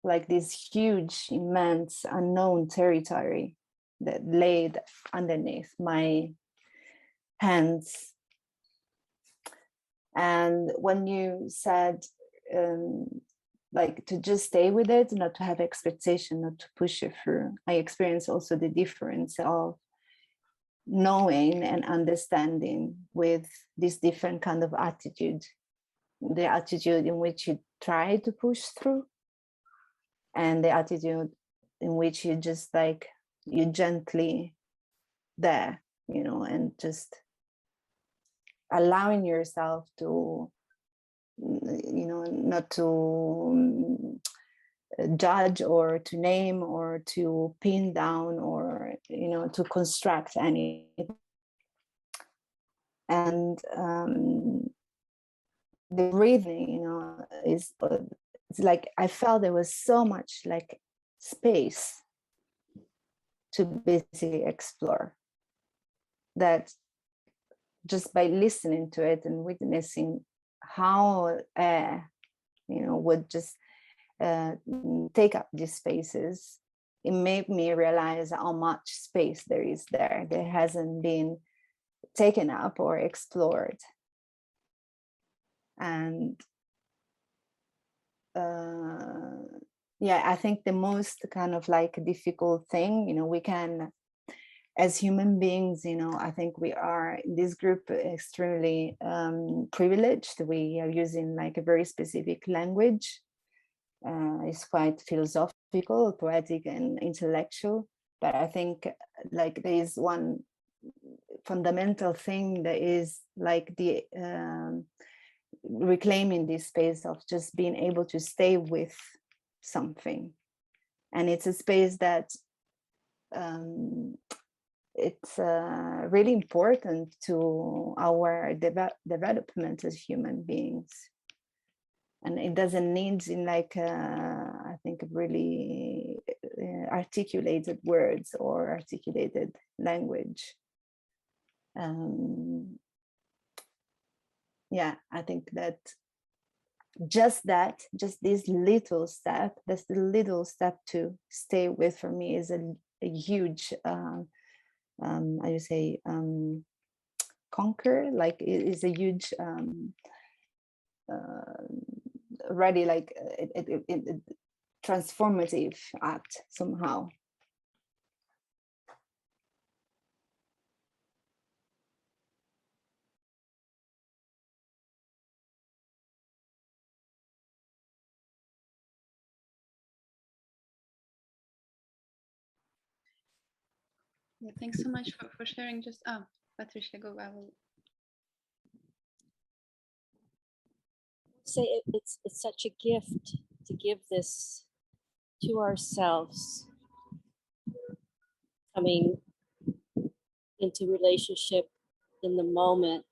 like this huge, immense, unknown territory that laid underneath my hands. And when you said, like to just stay with it, not to have expectation, not to push it through, I experienced also the difference of knowing and understanding with this different kind of attitude, the attitude in which you try to push through, and the attitude in which you just like, you're gently there, and just allowing yourself to, not to judge or to name or to pin down or, to construct anything. And the breathing, is, it's like I felt there was so much like space to basically explore, that just by listening to it and witnessing how air, would just take up these spaces, it made me realize how much space there is there that hasn't been taken up or explored. And yeah, I think the most kind of like difficult thing, we can, as human beings, I think we are in this group extremely privileged. We are using like a very specific language. It's quite philosophical, poetic, and intellectual. But I think like there is one fundamental thing that is like the reclaiming this space of just being able to stay with something. And it's a space that it's really important to our development as human beings. And it doesn't need in like, I think, really articulated words or articulated language. Yeah, I think that just this little step, that's the little step to stay with for me is a huge, I would say, conquer, like it is a huge, already like it transformative act somehow. Yeah, thanks so much for sharing. Just Patricia, go. I will. Say it's such a gift to give this to ourselves, coming into relationship in the moment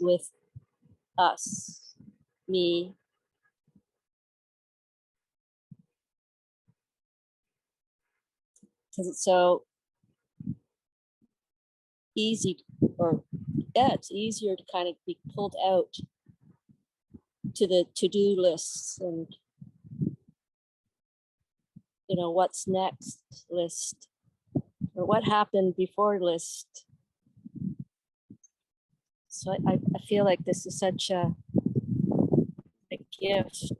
with us, me. Because it's so easy, or yeah, it's easier to kind of be pulled out to the to-do lists and, you know, what's next list, or what happened before list. So I feel like this is such a gift.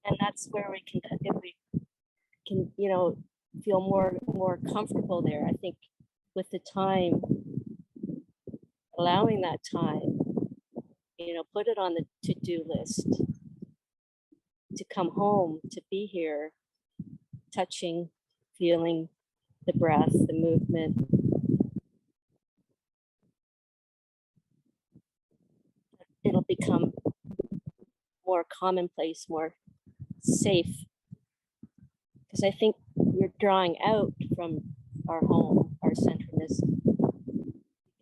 And that's where we can, if we can, you know, feel more comfortable there. I think with the time, allowing that time, you know, put it on the to-do list, to come home, to be here, touching, feeling the breath, the movement. It'll become more commonplace, more safe. Because I think we're drawing out from our home, our centeredness,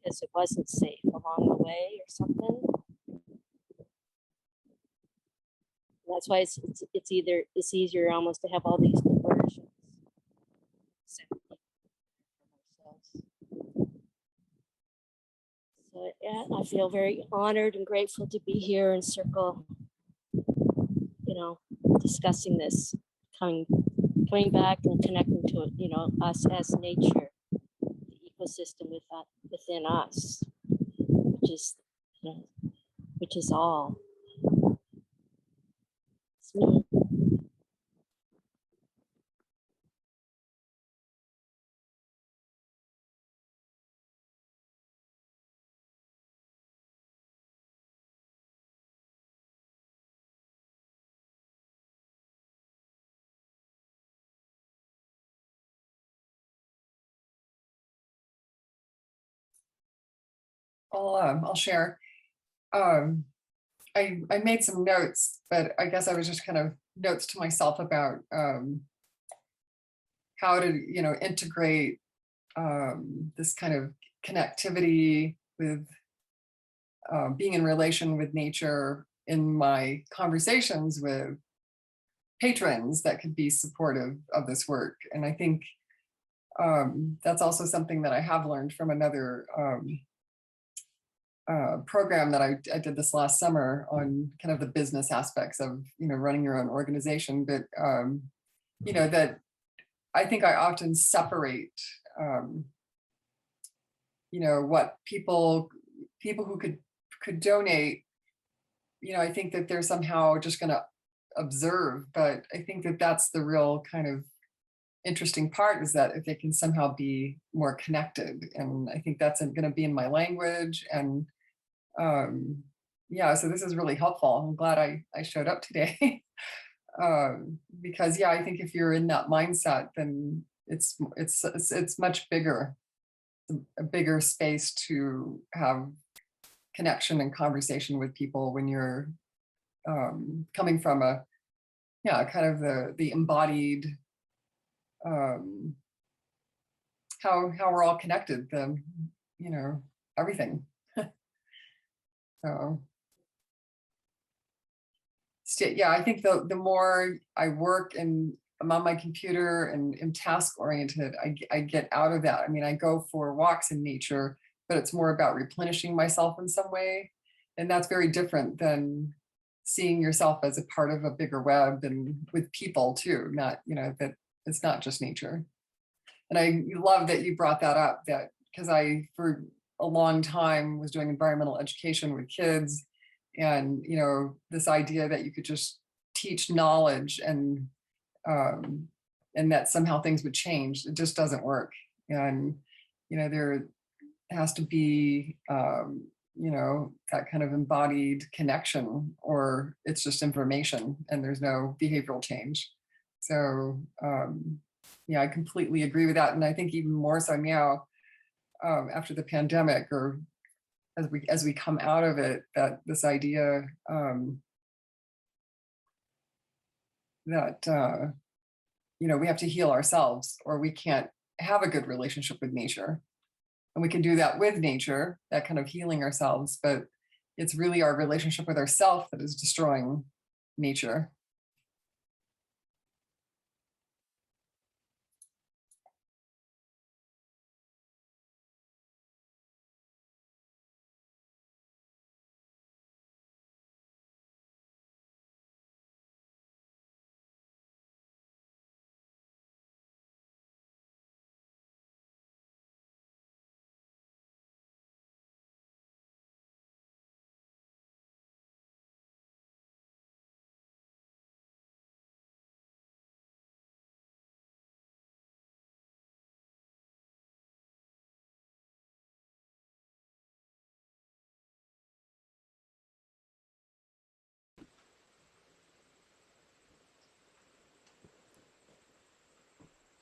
because it wasn't safe along the way or something. That's why it's easier almost to have all these diversions. So yeah, I feel very honored and grateful to be here in Circle, you know, discussing this, coming back and connecting to it, you know, us as nature, the ecosystem within us, which is, you know, which is all. It's me. I'll share. I made some notes, but I guess I was just kind of notes to myself about how to, you know, integrate this kind of connectivity with being in relation with nature in my conversations with patrons that could be supportive of this work. And I think that's also something that I have learned from another program that I did this last summer on kind of the business aspects of, you know, running your own organization. But, you know, that I think I often separate, you know, what people who could donate, you know, I think that they're somehow just going to observe, but I think that that's the real kind of interesting part, is that if they can somehow be more connected. And I think that's going to be in my language. And yeah, so this is really helpful. I'm glad I showed up today. Because yeah, I think if you're in that mindset, then it's much bigger, a bigger space to have connection and conversation with people when you're coming from a, yeah, kind of the embodied, how we're all connected, you know, everything. So yeah, I think the more I work and I'm on my computer and am task oriented, I get out of that. I mean, I go for walks in nature, but it's more about replenishing myself in some way. And that's very different than seeing yourself as a part of a bigger web and with people too, not, that it's not just nature. And I love that you brought that up, that because I, for a long time, was doing environmental education with kids. And, this idea that you could just teach knowledge and that somehow things would change, it just doesn't work. And, there has to be, that kind of embodied connection, or it's just information and there's no behavioral change. So, I completely agree with that. And I think even more so now, after the pandemic, or as we come out of it, that this idea that we have to heal ourselves, or we can't have a good relationship with nature. And we can do that with nature, that kind of healing ourselves, but it's really our relationship with ourselves that is destroying nature.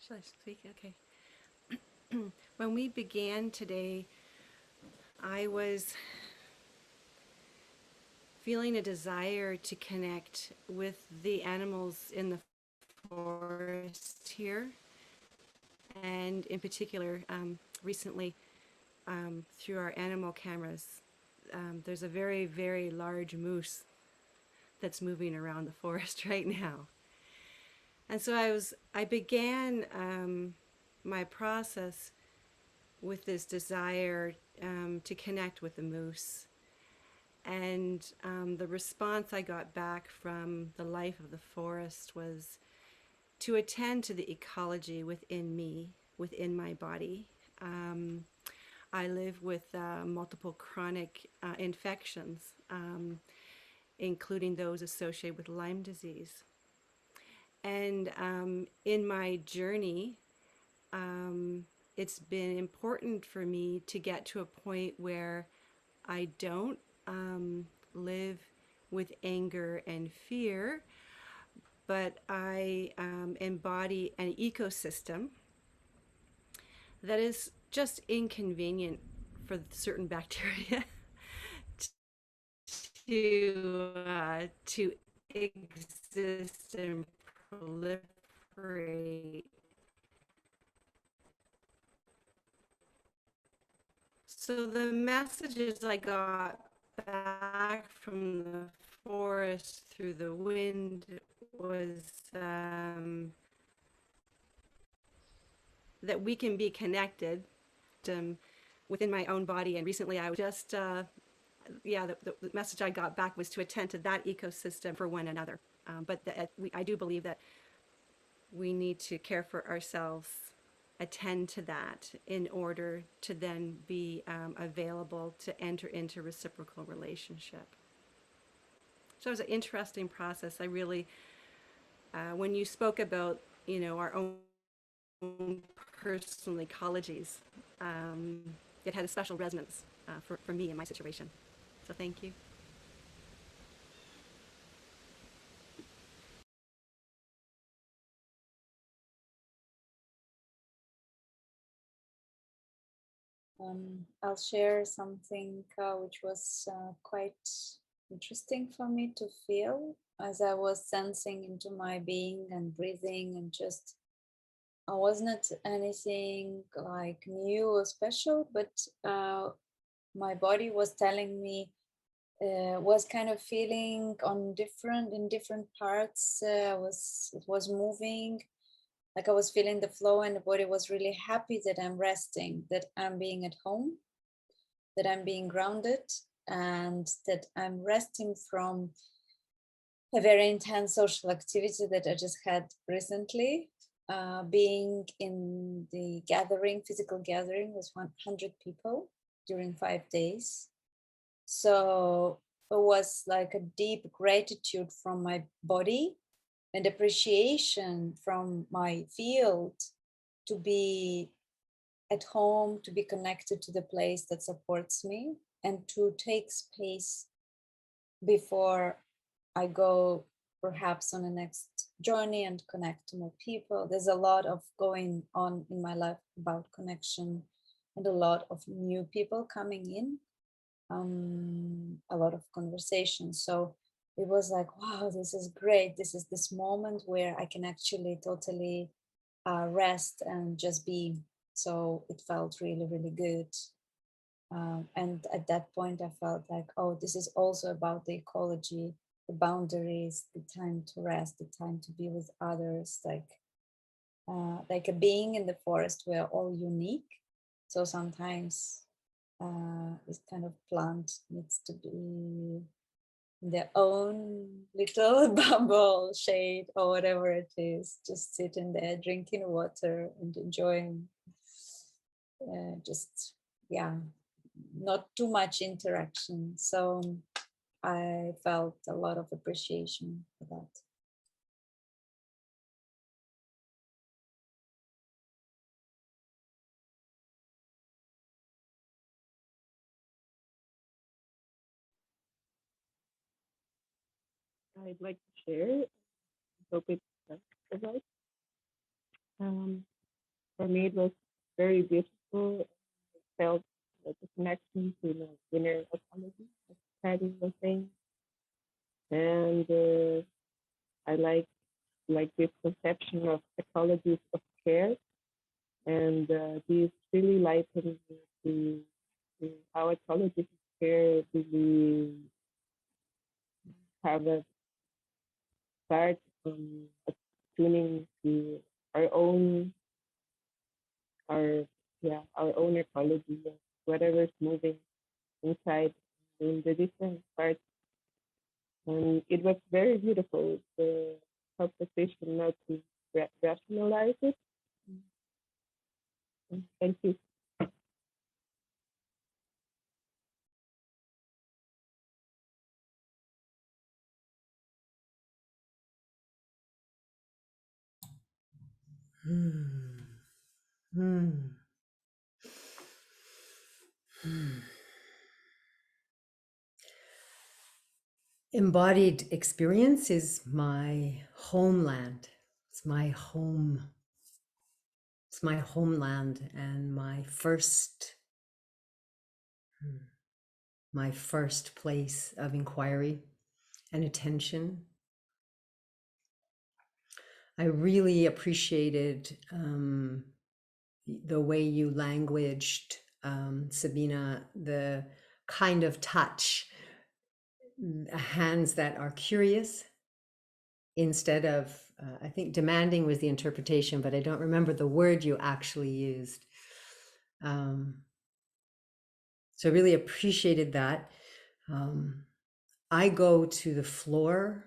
Shall I speak? Okay. When we began today, I was feeling a desire to connect with the animals in the forest here. And in particular, recently, through our animal cameras, there's a very, very large moose that's moving around the forest right now. And so I began my process with this desire to connect with the moose. And the response I got back from the life of the forest was to attend to the ecology within me, within my body. I live with multiple chronic infections, including those associated with Lyme disease. And in my journey, it's been important for me to get to a point where I don't live with anger and fear, but I embody an ecosystem that is just inconvenient for certain bacteria to exist and proliferate. So the messages I got back from the forest through the wind was that we can be connected within my own body. And recently I was just, the message I got back was to attend to that ecosystem for one another. But I do believe that we need to care for ourselves, attend to that in order to then be available to enter into reciprocal relationship. So it was an interesting process. I really, when you spoke about, our own personal ecologies, it had a special resonance for me in my situation. So thank you. I'll share something which was quite interesting for me to feel as I was sensing into my being and breathing, and just I wasn't anything like new or special, but my body was telling me was kind of feeling in different parts. It was moving, like I was feeling the flow, and the body was really happy that I'm resting, that I'm being at home, that I'm being grounded, and that I'm resting from a very intense social activity that I just had recently. Being in the gathering, physical gathering with 100 people during 5 days. So it was like a deep gratitude from my body and appreciation from my field to be at home, to be connected to the place that supports me, and to take space before I go perhaps on the next journey and connect to more people. There's a lot of going on in my life about connection and a lot of new people coming in, a lot of conversations. So it was like, wow, this is great. This is this moment where I can actually totally rest and just be. So it felt really, really good. And at that point, I felt like, oh, this is also about the ecology, the boundaries, the time to rest, the time to be with others. Like a being in the forest, we are all unique. So sometimes this kind of plant needs to be in their own little bubble, shade, or whatever it is. Just sitting there, drinking water and enjoying. Not too much interaction. So I felt a lot of appreciation for that. I'd like to share. Hope it's right. For me, it was very beautiful. I felt like a connection to the inner ecology, as Patty was saying, and I like this conception of ecologies of care, and these really lighten to how ecologies of care really have a start attuning to our own ecology, whatever's moving inside in the different parts. And it was very beautiful, the composition, not to rationalize it. Thank you. Embodied experience is my homeland. It's my home. It's my homeland and my first place of inquiry and attention. I really appreciated the way you languaged, Sabina, the kind of touch, hands that are curious instead of, I think demanding was the interpretation, but I don't remember the word you actually used. So I really appreciated that. I go to the floor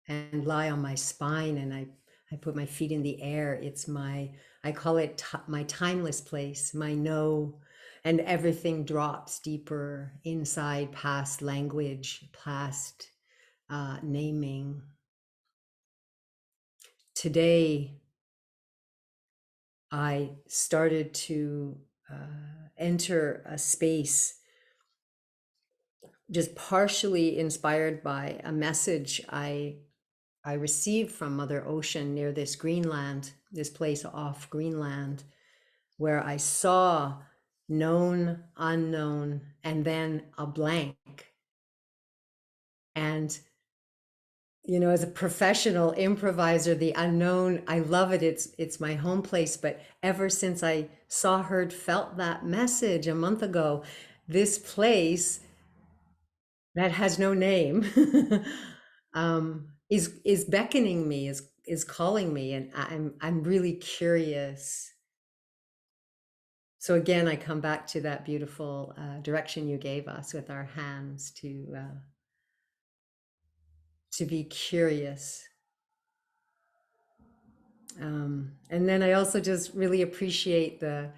and lie on my spine, and I put my feet in the air. It's I call it my timeless place, my no, and everything drops deeper inside, past language, past naming. Today, I started to enter a space just partially inspired by a message I received from Mother Ocean near this Greenland, this place off Greenland, where I saw known, unknown, and then a blank. And, you know, as a professional improviser, the unknown, I love it. It's my home place. But ever since I saw, heard, felt that message a month ago, this place that has no name, is beckoning me, is calling me, and I'm really curious. So again, I come back to that beautiful direction you gave us with our hands to be curious. And then I also just really appreciate the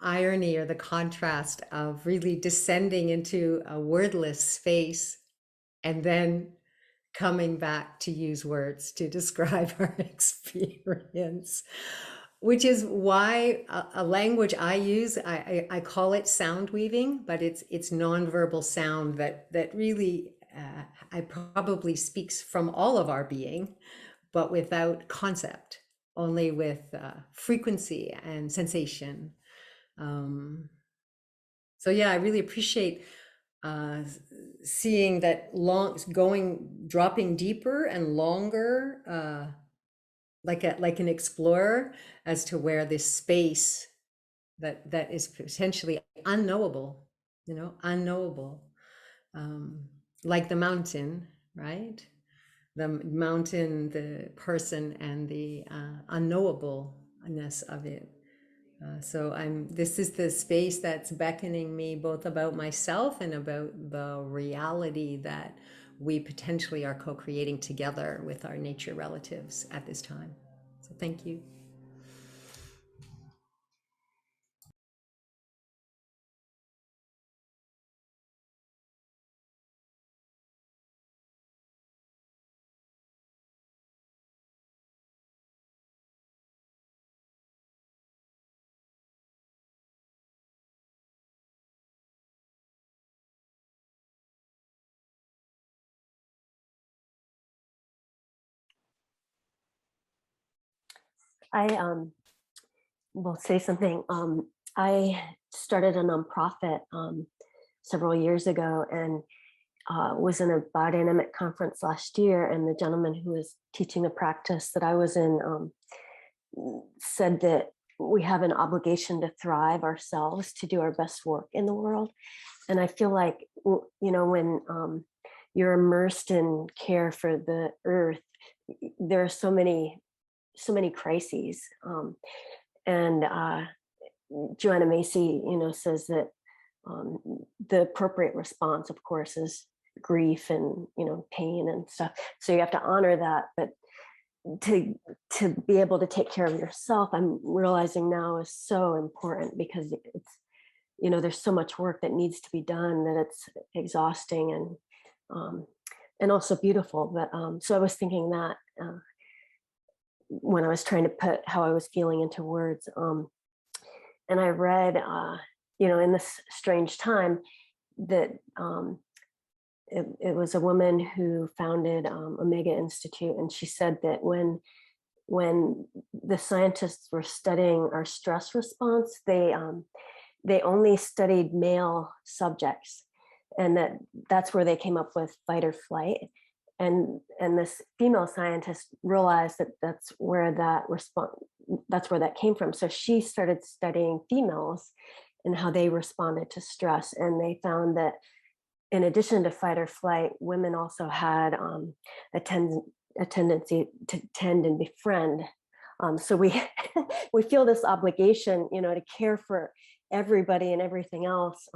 irony or the contrast of really descending into a wordless space and then coming back to use words to describe our experience, which is why a language I use, I call it sound weaving, but it's nonverbal sound that really I probably speaks from all of our being, but without concept, only with frequency and sensation. So yeah, I really appreciate seeing that dropping deeper and longer, like an explorer, as to where this space that is potentially unknowable, unknowable, like the mountain, right? The mountain, the person, and the unknowableness of it. So this is the space that's beckoning me both about myself and about the reality that we potentially are co-creating together with our nature relatives at this time. So thank you. I will say something. I started a nonprofit several years ago, and was in a biodynamic conference last year, and the gentleman who was teaching the practice that I was in said that we have an obligation to thrive ourselves, to do our best work in the world. And I feel like, when you're immersed in care for the earth, there are so many crises. And Joanna Macy, says that the appropriate response, of course, is grief and pain and stuff. So you have to honor that, but to be able to take care of yourself, I'm realizing now, is so important, because it's there's so much work that needs to be done that it's exhausting and also beautiful. But so I was thinking that when I was trying to put how I was feeling into words. And I read, in this strange time, that it was a woman who founded Omega Institute, and she said that when the scientists were studying our stress response, they only studied male subjects, and that's where they came up with fight or flight. And this female scientist realized that that's where that came from. So she started studying females and how they responded to stress. And they found that in addition to fight or flight, women also had a tendency to tend and befriend. So we we feel this obligation, to care for everybody and everything else,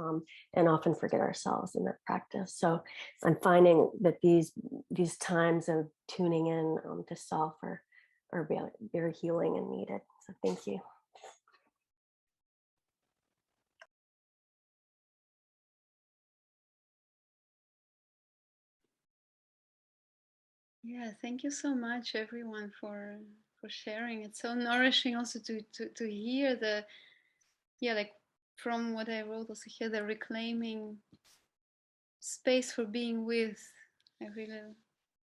and often forget ourselves in that practice. So I'm finding that these times of tuning in to self are very, very healing and needed. So thank you. Yeah, thank you so much, everyone, for sharing. It's so nourishing also to hear like from what I wrote, also hear the reclaiming space for being with. I really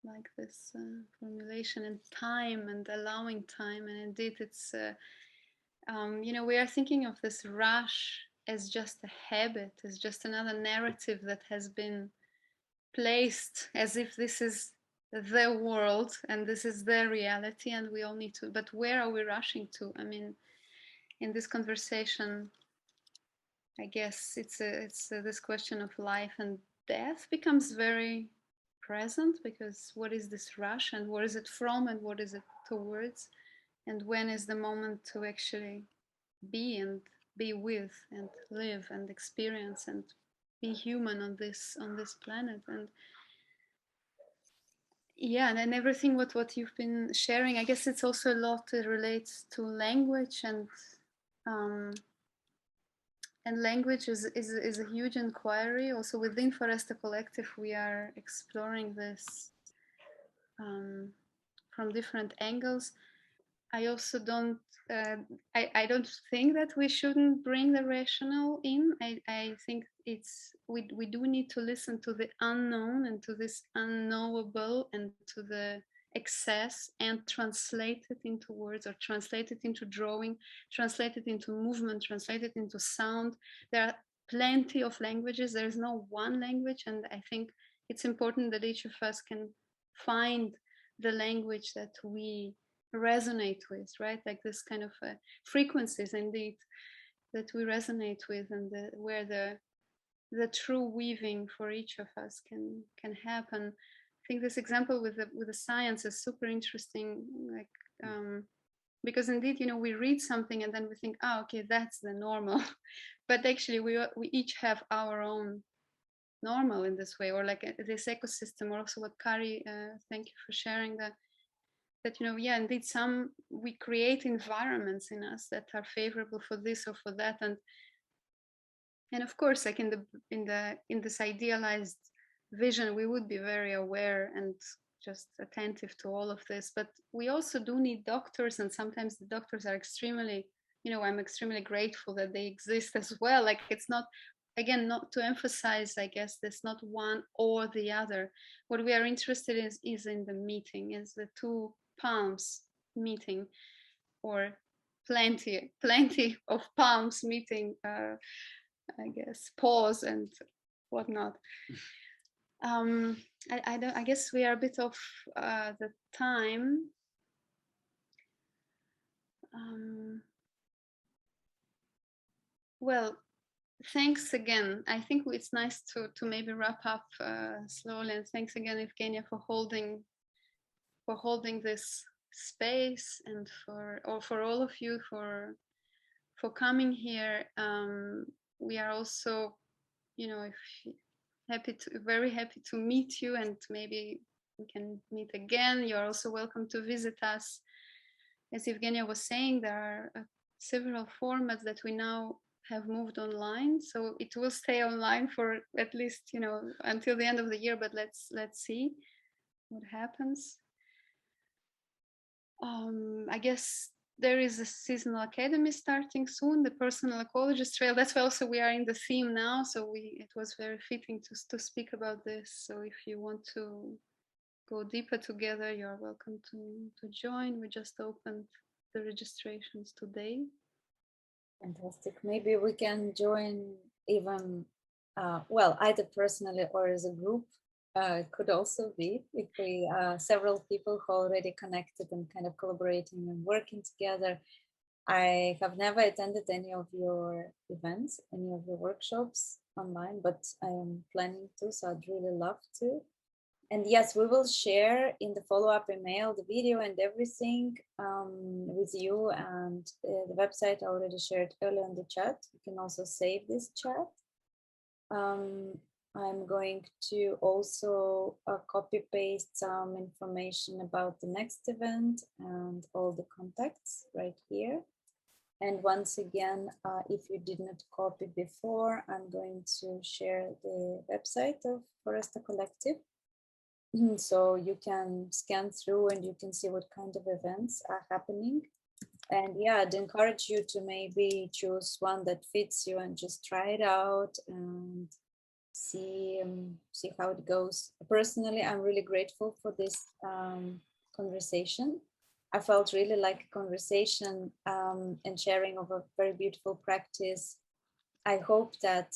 like this formulation, and time, and allowing time. And indeed, it's we are thinking of this rush as just a habit, as just another narrative that has been placed as if this is the world and this is the reality, and we all need to. But where are we rushing to? I mean, in this conversation, I guess it's this question of life and death becomes very present, because what is this rush and where is it from and what is it towards, and when is the moment to actually be and be with and live and experience and be human on this planet. And yeah, and then everything what you've been sharing, I guess it's also a lot that relates to language, and language is a huge inquiry. Also within Foresta Collective, we are exploring this from different angles. I also don't, I don't think that we shouldn't bring the rational in. I think we do need to listen to the unknown and to this unknowable and to the excess, and translate it into words, or translate it into drawing, translate it into movement, translate it into sound. There are plenty of languages. There is no one language. And I think it's important that each of us can find the language that we resonate with, right? Like this kind of frequencies indeed that we resonate with, and where the true weaving for each of us can happen. I think this example with the science is super interesting, like because indeed, you know, we read something and then we think, oh, okay, that's the normal, but actually we each have our own normal in this way, or like this ecosystem. Or also what Kari, thank you for sharing that, you know, yeah, indeed, we create environments in us that are favorable for this or for that, and of course, like in this idealized vision, we would be very aware and just attentive to all of this. But we also do need doctors, and sometimes the doctors are extremely, you know, I'm extremely grateful that they exist as well. Like, it's not, again, not to emphasize, I guess, there's not one or the other. What we are interested in is in the meeting, is the two palms meeting, or plenty of palms meeting, I guess, pause and whatnot. I guess we are a bit off the time. Well, thanks again. I think it's nice to maybe wrap up slowly, and thanks again, Evgenia, for holding this space, and for all of you for coming here. We are also, you know, very happy to meet you, and maybe we can meet again. You're also welcome to visit us. As Evgenia was saying, there are several formats that we now have moved online, so it will stay online for at least, you know, until the end of the year, but let's see what happens. I guess there is a seasonal academy starting soon, the personal ecologist trail. That's why also we are in the theme now, so it was very fitting to speak about this. So if you want to go deeper together, you're welcome to join. We just opened the registrations today. Fantastic. Maybe we can join even, well, either personally or as a group. It could also be if we several people who are already connected and kind of collaborating and working together. I have never attended any of your events, any of your workshops online, but I am planning to, so I'd really love to. And yes, we will share in the follow-up email the video and everything with you, and the website I already shared earlier in the chat. You can also save this chat. I'm going to also copy paste some information about the next event and all the contacts right here. And once again, if you did not copy before, I'm going to share the website of Foresta Collective. So you can scan through and you can see what kind of events are happening. And yeah, I'd encourage you to maybe choose one that fits you and just try it out and see how it goes. Personally, I'm really grateful for this conversation. I felt really like a conversation and sharing of a very beautiful practice. I hope that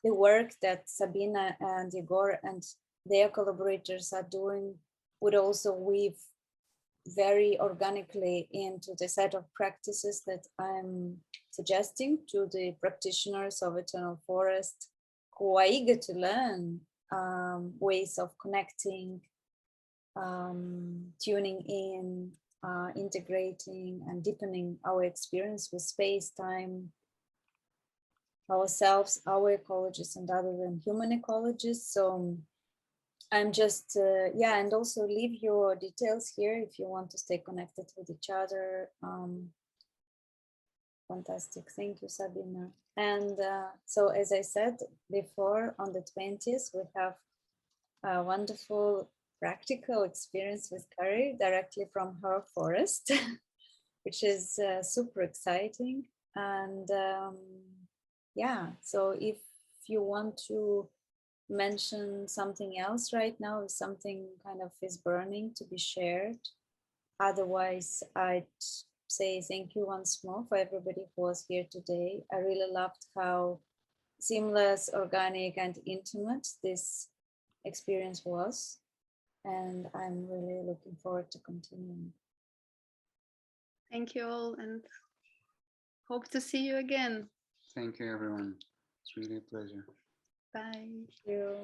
the work that Sabina and Igor and their collaborators are doing would also weave very organically into the set of practices that I'm suggesting to the practitioners of Eternal Forest who are eager to learn ways of connecting, tuning in, integrating and deepening our experience with space, time, ourselves, our ecologies, and other than human ecologies. So I'm just, yeah, and also leave your details here if you want to stay connected with each other. Fantastic. Thank you, Sabina. And so, as I said before, on the 20th, we have a wonderful practical experience with Kari directly from her forest, which is super exciting. And yeah, so if you want to mention something else right now, if something kind of is burning to be shared, otherwise I'd say thank you once more for everybody who was here today. I really loved how seamless, organic, and intimate this experience was, and I'm really looking forward to continuing. Thank you all, and hope to see you again. Thank you, everyone. It's really a pleasure. Bye. Thank you.